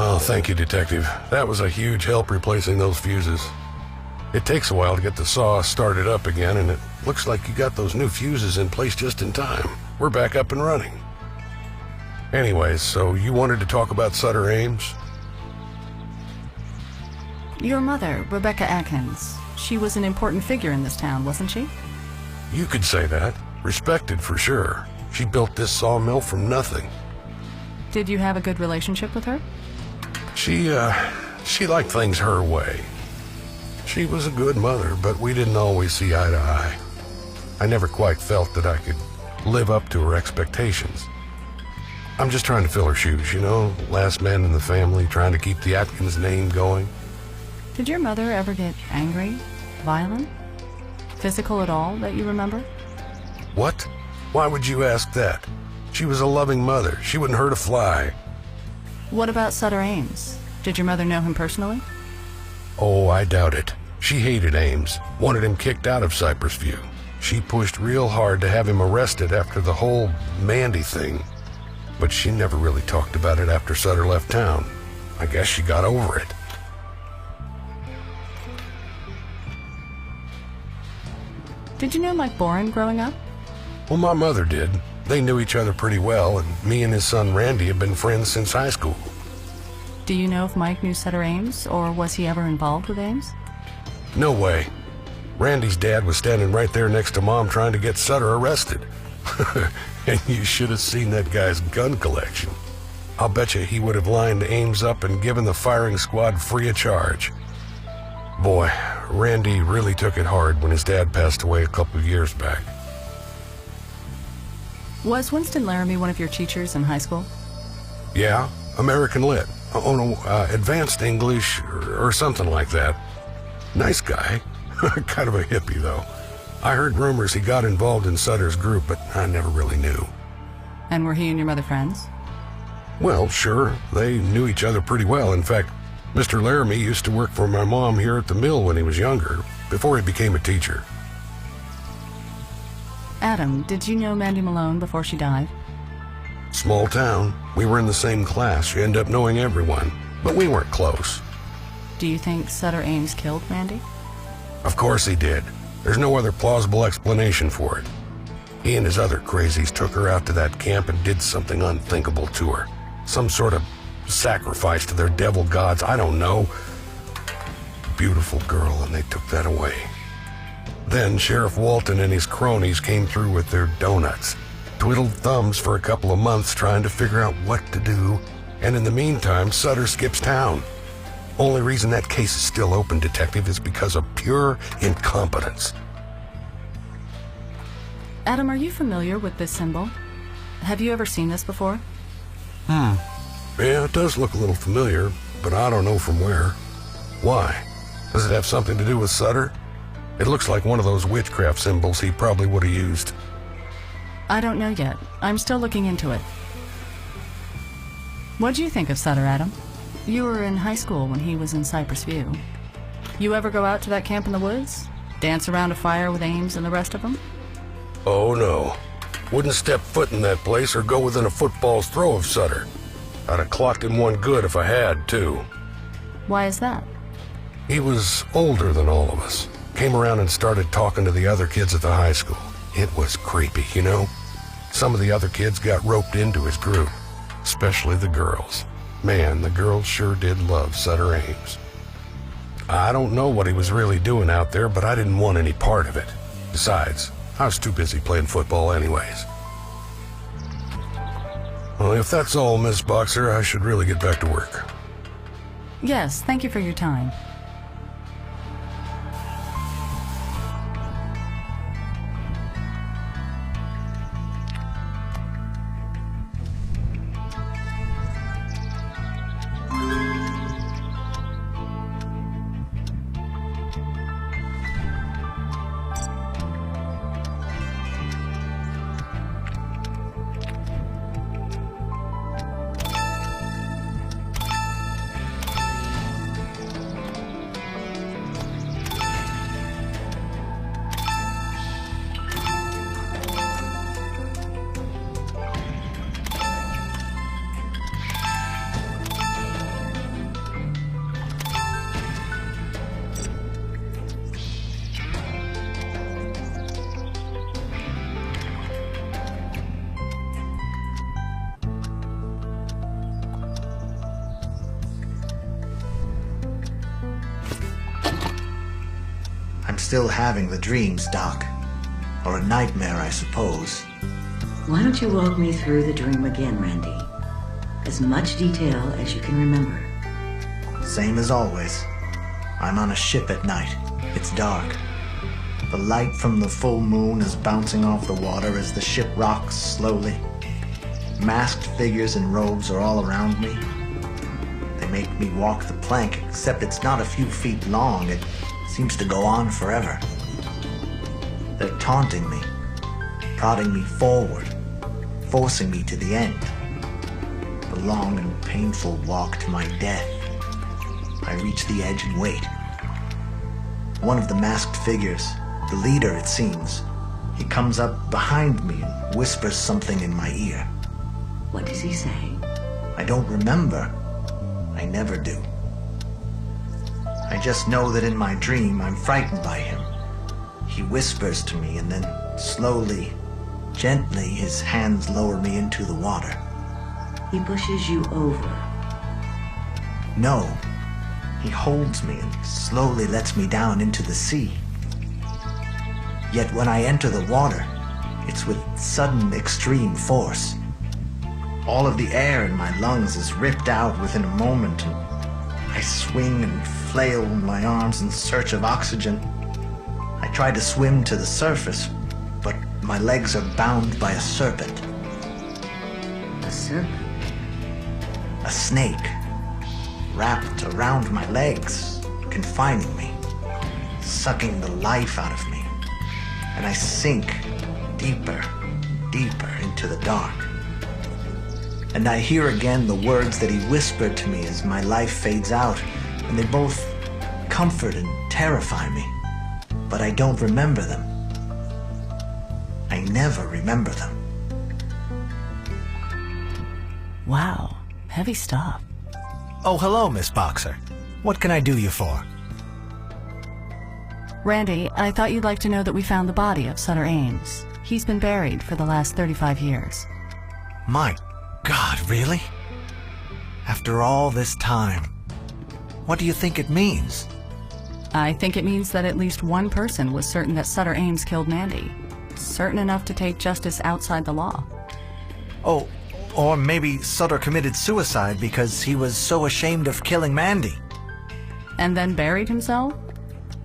Oh, thank you, Detective. That was a huge help replacing those fuses. It takes a while to get the saw started up again, and it looks like you got those new fuses in place just in time. We're back up and running. Anyways, so you wanted to talk about Sutter Ames? Your mother, Rebecca Atkins, she was an important figure in this town, wasn't she? You could say that. Respected for sure. She built this sawmill from nothing. Did you have a good relationship with her? She liked things her way. She was a good mother, but we didn't always see eye to eye. I never quite felt that I could live up to her expectations. I'm just trying to fill her shoes, you know? Last man in the family, trying to keep the Atkins name going. Did your mother ever get angry, violent, physical at all that you remember? What? Why would you ask that? She was a loving mother. She wouldn't hurt a fly. What about Sutter Ames? Did your mother know him personally? Oh, I doubt it. She hated Ames, wanted him kicked out of Cypress View. She pushed real hard to have him arrested after the whole Mandy thing. But she never really talked about it after Sutter left town. I guess she got over it. Did you know Mike Boren growing up? Well, my mother did. They knew each other pretty well, and me and his son Randy have been friends since high school. Do you know if Mike knew Sutter Ames, or was he ever involved with Ames? No way. Randy's dad was standing right there next to Mom trying to get Sutter arrested. And you should have seen that guy's gun collection. I'll bet you he would have lined Ames up and given the firing squad free of charge. Boy, Randy really took it hard when his dad passed away a couple of years back. Was Winston Laramie one of your teachers in high school? Yeah, American Lit. Oh no, Advanced English or something like that. Nice guy. Kind of a hippie, though. I heard rumors he got involved in Sutter's group, but I never really knew. And were he and your mother friends? Well, sure. They knew each other pretty well. In fact, Mr. Laramie used to work for my mom here at the mill when he was younger, before he became a teacher. Adam, did you know Mandy Malone before she died? Small town. We were in the same class. You end up knowing everyone. But we weren't close. Do you think Sutter Ames killed Mandy? Of course he did. There's no other plausible explanation for it. He and his other crazies took her out to that camp and did something unthinkable to her. Some sort of sacrifice to their devil gods, I don't know. Beautiful girl, and they took that away. Then Sheriff Walton and his cronies came through with their donuts. Twiddled thumbs for a couple of months trying to figure out what to do, and in the meantime, Sutter skips town. Only reason that case is still open, Detective, is because of pure incompetence. Adam, are you familiar with this symbol? Have you ever seen this before? Yeah, it does look a little familiar, but I don't know from where. Why? Does it have something to do with Sutter? It looks like one of those witchcraft symbols he probably would have used. I don't know yet. I'm still looking into it. What'd you think of Sutter, Adam? You were in high school when he was in Cypress View. You ever go out to that camp in the woods? Dance around a fire with Ames and the rest of them? Oh no. Wouldn't step foot in that place or go within a football's throw of Sutter. I'd have clocked him one good if I had, too. Why is that? He was older than all of us. Came around and started talking to the other kids at the high school. It was creepy, you know? Some of the other kids got roped into his group, especially the girls. Man, the girls sure did love Sutter Ames. I don't know what he was really doing out there, but I didn't want any part of it. Besides, I was too busy playing football anyways. Well, if that's all, Miss Boxer, I should really get back to work. Yes, thank you for your time. I'm still having the dreams, Doc. Or a nightmare, I suppose. Why don't you walk me through the dream again, Randy? As much detail as you can remember. Same as always. I'm on a ship at night. It's dark. The light from the full moon is bouncing off the water as the ship rocks slowly. Masked figures in robes are all around me. They make me walk the plank, except it's not a few feet long. It seems to go on forever. They're taunting me, prodding me forward, forcing me to the end. The long and painful walk to my death. I reach the edge and wait. One of the masked figures, the leader it seems, he comes up behind me and whispers something in my ear. What does he say? I don't remember. I never do. I just know that in my dream I'm frightened by him. He whispers to me and then slowly, gently, his hands lower me into the water. He pushes you over. No. He holds me and slowly lets me down into the sea. Yet when I enter the water, it's with sudden extreme force. All of the air in my lungs is ripped out within a moment, and I swing and flail my arms in search of oxygen. I try to swim to the surface, but my legs are bound by a serpent. A serpent? A snake, wrapped around my legs, confining me, sucking the life out of me. And I sink deeper, deeper into the dark. And I hear again the words that he whispered to me as my life fades out, and they both comfort and terrify me. But I don't remember them. I never remember them. Wow, heavy stuff. Oh, hello, Miss Boxer. What can I do you for? Randy, I thought you'd like to know that we found the body of Sutter Ames. He's been buried for the last 35 years. My God, really? After all this time, what do you think it means? I think it means that at least one person was certain that Sutter Ames killed Mandy. Certain enough to take justice outside the law. Oh, or maybe Sutter committed suicide because he was so ashamed of killing Mandy. And then buried himself?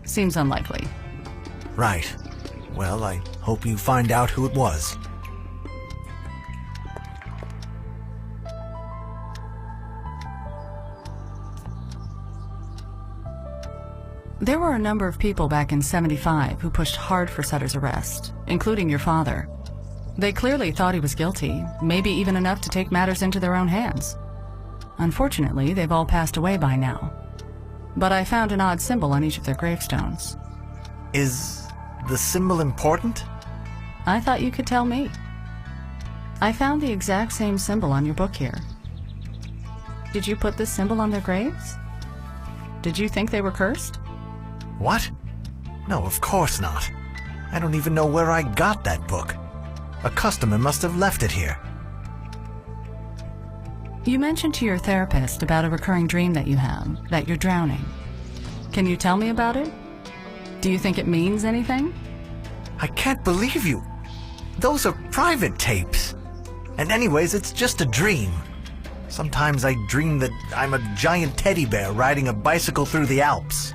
Seems unlikely. Right. Well, I hope you find out who it was. There were a number of people back in '75 who pushed hard for Sutter's arrest, including your father. They clearly thought he was guilty, maybe even enough to take matters into their own hands. Unfortunately, they've all passed away by now. But I found an odd symbol on each of their gravestones. Is the symbol important? I thought you could tell me. I found the exact same symbol on your book here. Did you put this symbol on their graves? Did you think they were cursed? What? No, of course not. I don't even know where I got that book. A customer must have left it here. You mentioned to your therapist about a recurring dream that you have, that you're drowning. Can you tell me about it? Do you think it means anything? I can't believe you. Those are private tapes. And anyways, it's just a dream. Sometimes I dream that I'm a giant teddy bear riding a bicycle through the Alps.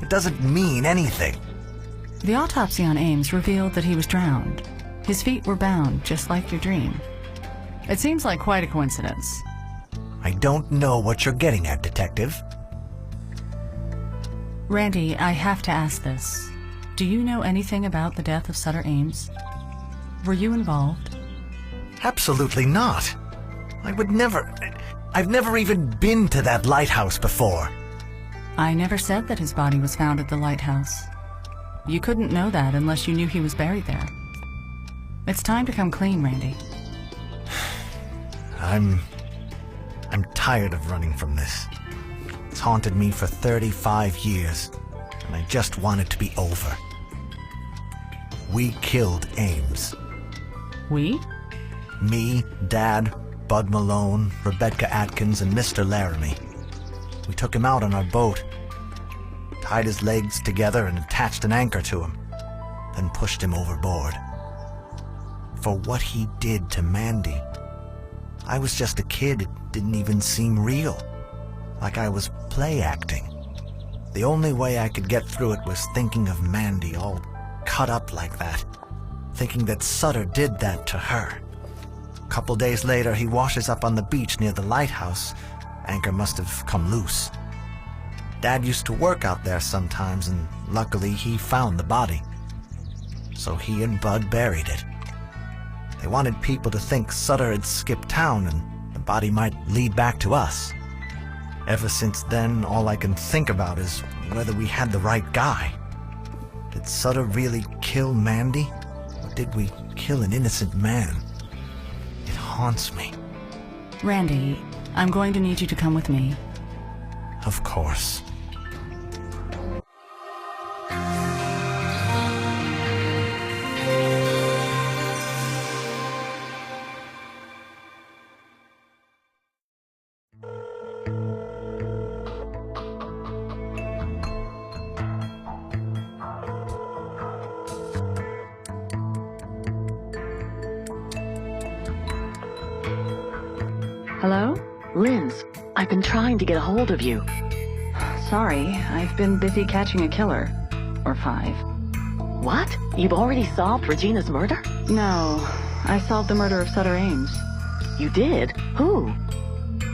It doesn't mean anything. The autopsy on Ames revealed that he was drowned. His feet were bound, just like your dream. It seems like quite a coincidence. I don't know what you're getting at, Detective. Randy, I have to ask this. Do you know anything about the death of Sutter Ames? Were you involved? Absolutely not. I've never even been to that lighthouse before. I never said that his body was found at the lighthouse. You couldn't know that unless you knew he was buried there. It's time to come clean, Randy. I'm tired of running from this. It's haunted me for 35 years, and I just want it to be over. We killed Ames. We? Me, Dad, Bud Malone, Rebecca Atkins, and Mr. Laramie. We took him out on our boat, tied his legs together and attached an anchor to him, then pushed him overboard. For what he did to Mandy, I was just a kid. It didn't even seem real, like I was play acting. The only way I could get through it was thinking of Mandy all cut up like that, thinking that Sutter did that to her. A couple days later, he washes up on the beach near the lighthouse. Anchor must have come loose. Dad used to work out there sometimes, and luckily he found the body. So he and Bud buried it. They wanted people to think Sutter had skipped town and the body might lead back to us. Ever since then, all I can think about is whether we had the right guy. Did Sutter really kill Mandy? Or did we kill an innocent man? It haunts me. Randy, I'm going to need you to come with me. Of course. Hello? Linz, I've been trying to get a hold of you. Sorry, I've been busy catching a killer. Or 5. What? You've already solved Regina's murder? No, I solved the murder of Sutter Ames. You did? Who?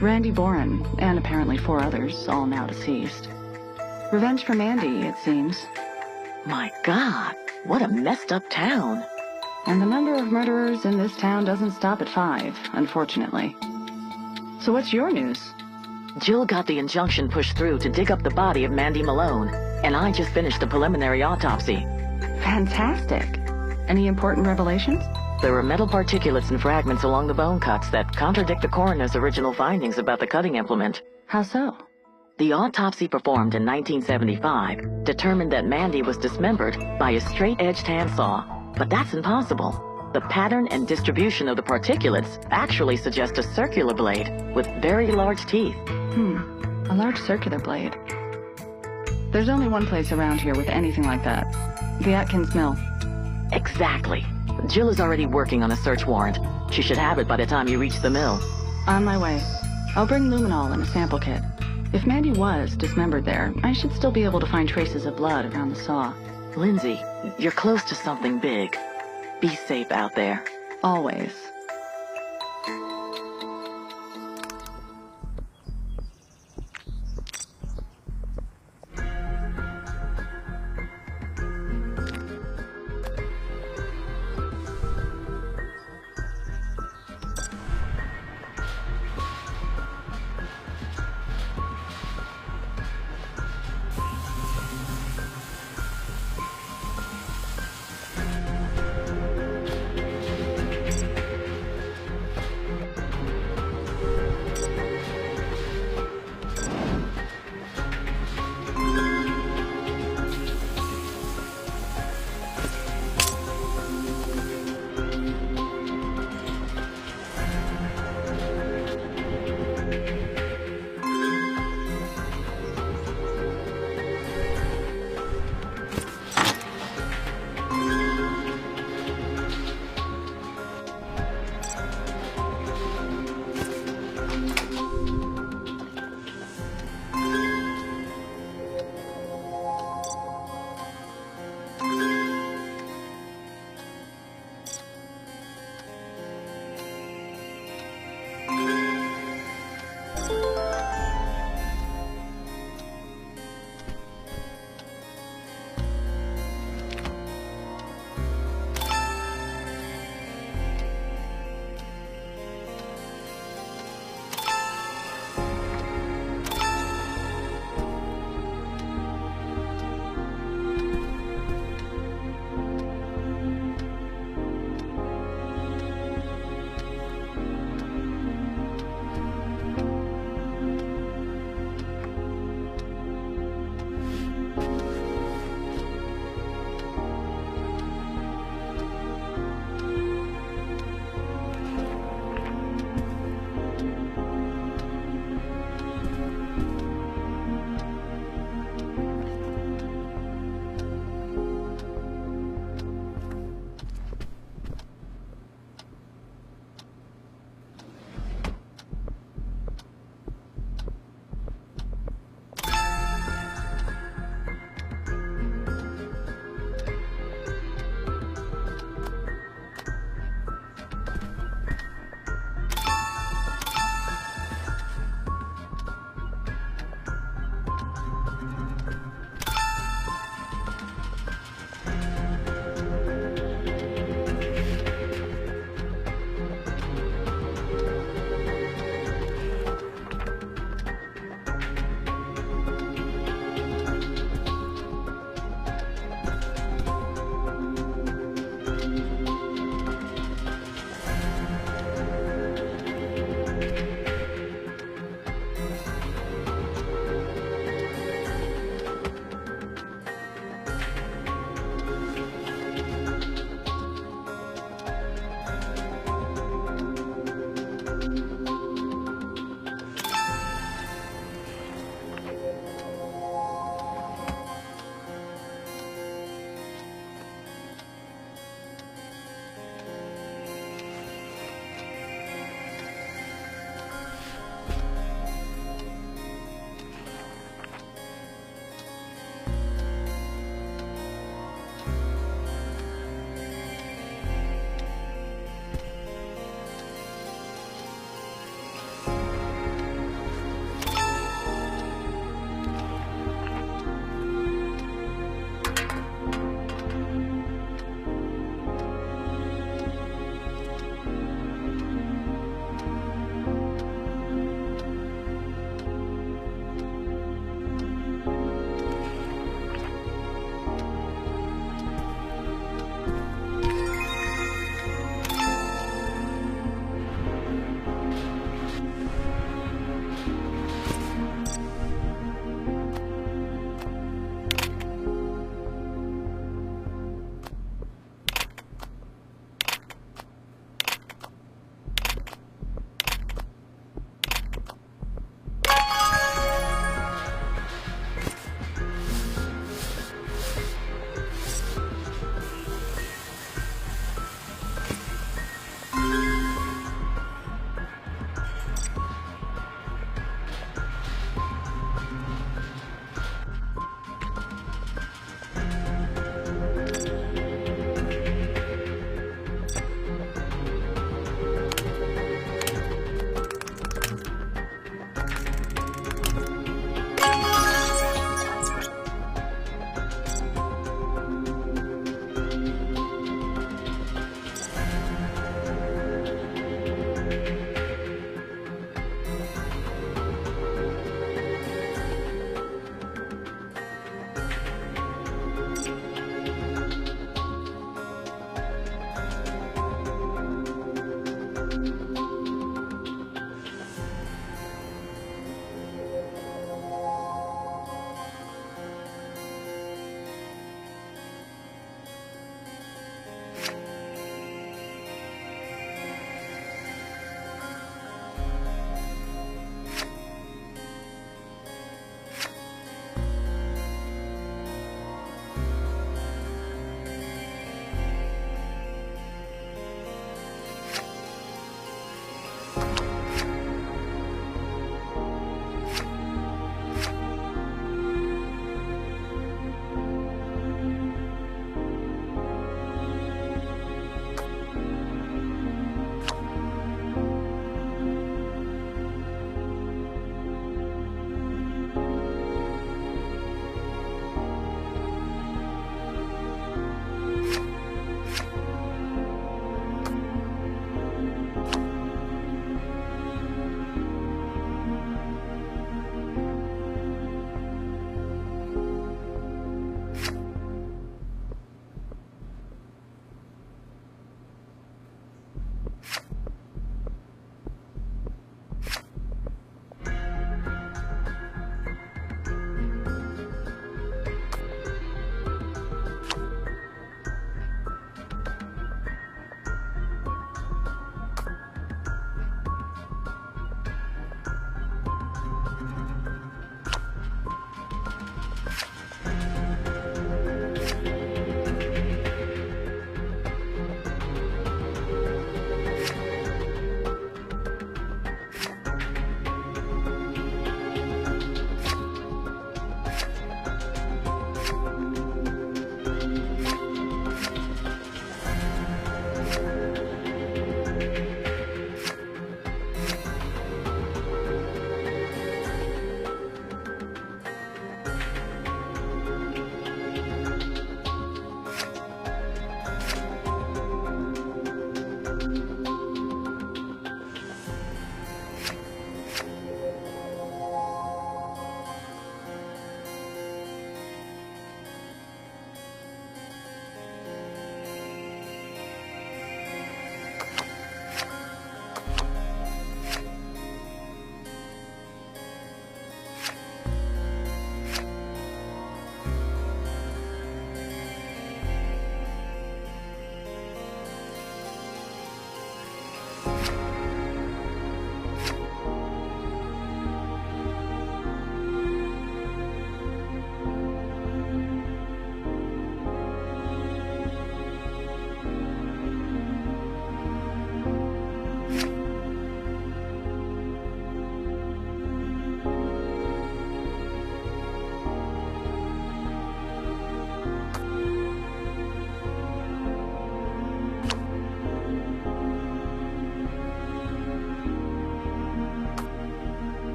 Randy Boren, and apparently 4 others, all now deceased. Revenge for Mandy, it seems. My God, what a messed up town. And the number of murderers in this town doesn't stop at 5, unfortunately. So what's your news? Jill got the injunction pushed through to dig up the body of Mandy Malone, and I just finished the preliminary autopsy. Fantastic. Any important revelations? There were metal particulates and fragments along the bone cuts that contradict the coroner's original findings about the cutting implement. How so? The autopsy performed in 1975 determined that Mandy was dismembered by a straight-edged handsaw, but that's impossible. The pattern and distribution of the particulates actually suggest a circular blade with very large teeth. A large circular blade. There's only one place around here with anything like that. The Atkins Mill. Exactly. Jill is already working on a search warrant. She should have it by the time you reach the mill. On my way. I'll bring luminol and a sample kit. If Mandy was dismembered there, I should still be able to find traces of blood around the saw. Lindsay, you're close to something big. Be safe out there. Always.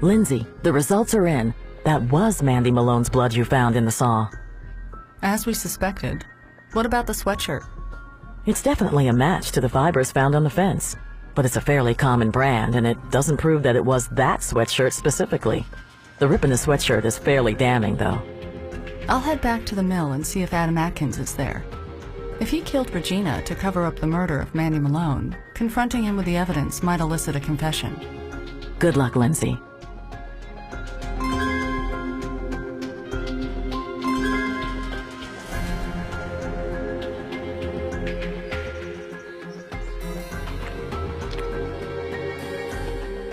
Lindsay, the results are in. That was Mandy Malone's blood you found in the saw. As we suspected. What about the sweatshirt? It's definitely a match to the fibers found on the fence, but it's a fairly common brand, and it doesn't prove that it was that sweatshirt specifically. The rip in the sweatshirt is fairly damning, though. I'll head back to the mill and see if Adam Atkins is there. If he killed Regina to cover up the murder of Mandy Malone, confronting him with the evidence might elicit a confession. Good luck, Lindsay.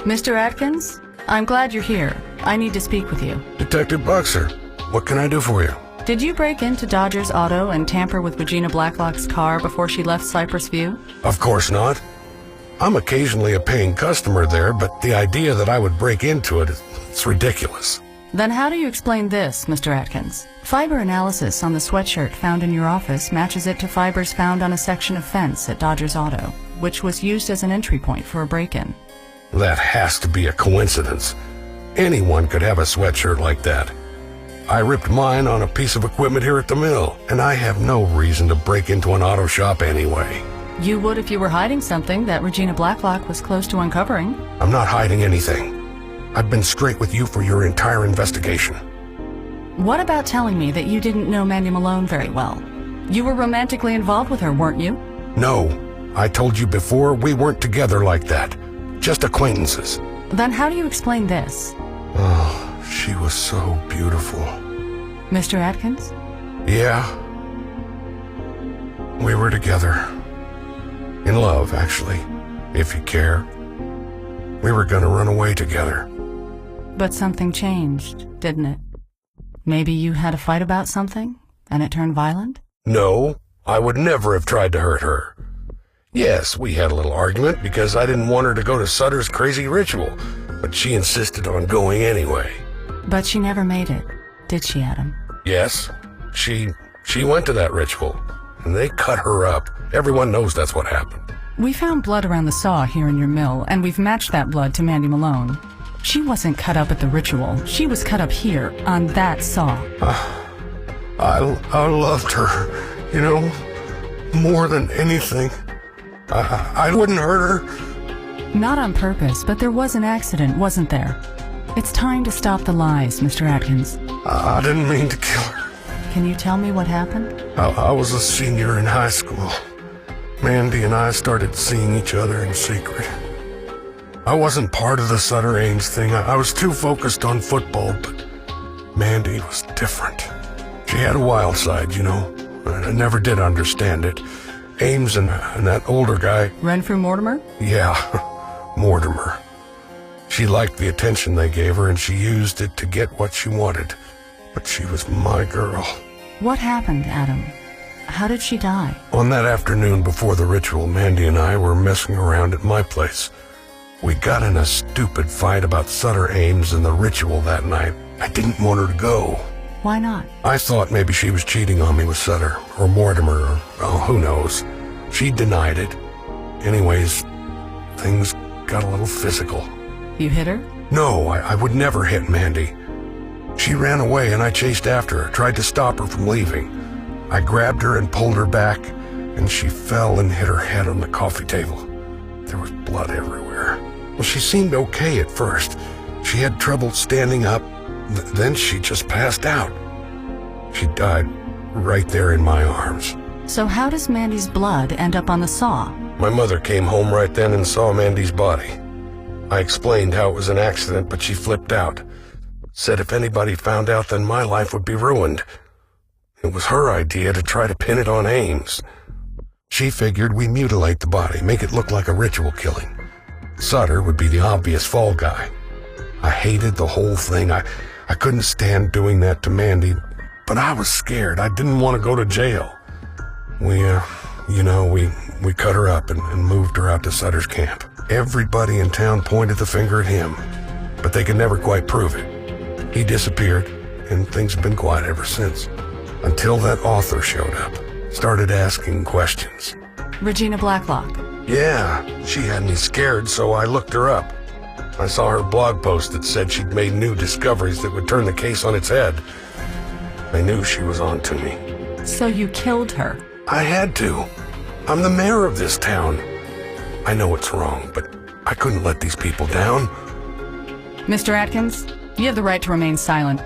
Mr. Atkins, I'm glad you're here. I need to speak with you. Detective Boxer, what can I do for you? Did you break into Dodger's Auto and tamper with Regina Blacklock's car before she left Cypress View? Of course not. I'm occasionally a paying customer there, but the idea that I would break into it's ridiculous. Then how do you explain this, Mr. Atkins? Fiber analysis on the sweatshirt found in your office matches it to fibers found on a section of fence at Dodger's Auto, which was used as an entry point for a break-in. That has to be a coincidence. Anyone could have a sweatshirt like that. I ripped mine on a piece of equipment here at the mill, and I have no reason to break into an auto shop anyway. You would if you were hiding something that Regina Blacklock was close to uncovering. I'm not hiding anything. I've been straight with you for your entire investigation. What about telling me that you didn't know Mandy Malone very well? You were romantically involved with her, weren't you? No. I told you before we weren't together like that. Just acquaintances. Then how do you explain this? Oh, she was so beautiful. Mr. Atkins? Yeah. We were together. In love, actually, if you care. We were gonna run away together. But something changed, didn't it? Maybe you had a fight about something, and it turned violent? No, I would never have tried to hurt her. Yes, we had a little argument because I didn't want her to go to Sutter's crazy ritual, but she insisted on going anyway. But she never made it, did she, Adam? Yes, she went to that ritual, and they cut her up. Everyone knows that's what happened. We found blood around the saw here in your mill, and we've matched that blood to Mandy Malone. She wasn't cut up at the ritual. She was cut up here, on that saw. I loved her, you know, more than anything. I wouldn't hurt her. Not on purpose, but there was an accident, wasn't there? It's time to stop the lies, Mr. Atkins. I didn't mean to kill her. Can you tell me what happened? I was a senior in high school. Mandy and I started seeing each other in secret. I wasn't part of the Sutter Ames thing. I was too focused on football, but Mandy was different. She had a wild side, you know. I never did understand it. Ames and that older guy... Renfrew Mortimer? Yeah, Mortimer. She liked the attention they gave her, and she used it to get what she wanted. But she was my girl. What happened, Adam? How did she die? On that afternoon before the ritual, Mandy and I were messing around at my place. We got in a stupid fight about Sutter Ames and the ritual that night. I didn't want her to go. Why not? I thought maybe she was cheating on me with Sutter, or Mortimer, or who knows. She denied it. Anyways, things got a little physical. You hit her? No, I would never hit Mandy. She ran away and I chased after her, tried to stop her from leaving. I grabbed her and pulled her back, and she fell and hit her head on the coffee table. There was blood everywhere. Well, she seemed okay at first. She had trouble standing up. Then she just passed out. She died right there in my arms. So how does Mandy's blood end up on the saw? My mother came home right then and saw Mandy's body. I explained how it was an accident, but she flipped out. Said if anybody found out, then my life would be ruined. It was her idea to try to pin it on Ames. She figured we mutilate the body, make it look like a ritual killing. Sutter would be the obvious fall guy. I hated the whole thing. I couldn't stand doing that to Mandy, but I was scared. I didn't want to go to jail. We cut her up and moved her out to Sutter's camp. Everybody in town pointed the finger at him, but they could never quite prove it. He disappeared, and things have been quiet ever since. Until that author showed up, started asking questions. Regina Blacklock. Yeah, she had me scared, so I looked her up. I saw her blog post that said she'd made new discoveries that would turn the case on its head. I knew she was on to me. So you killed her? I had to. I'm the mayor of this town. I know it's wrong, but I couldn't let these people down. Mr. Atkins, you have the right to remain silent.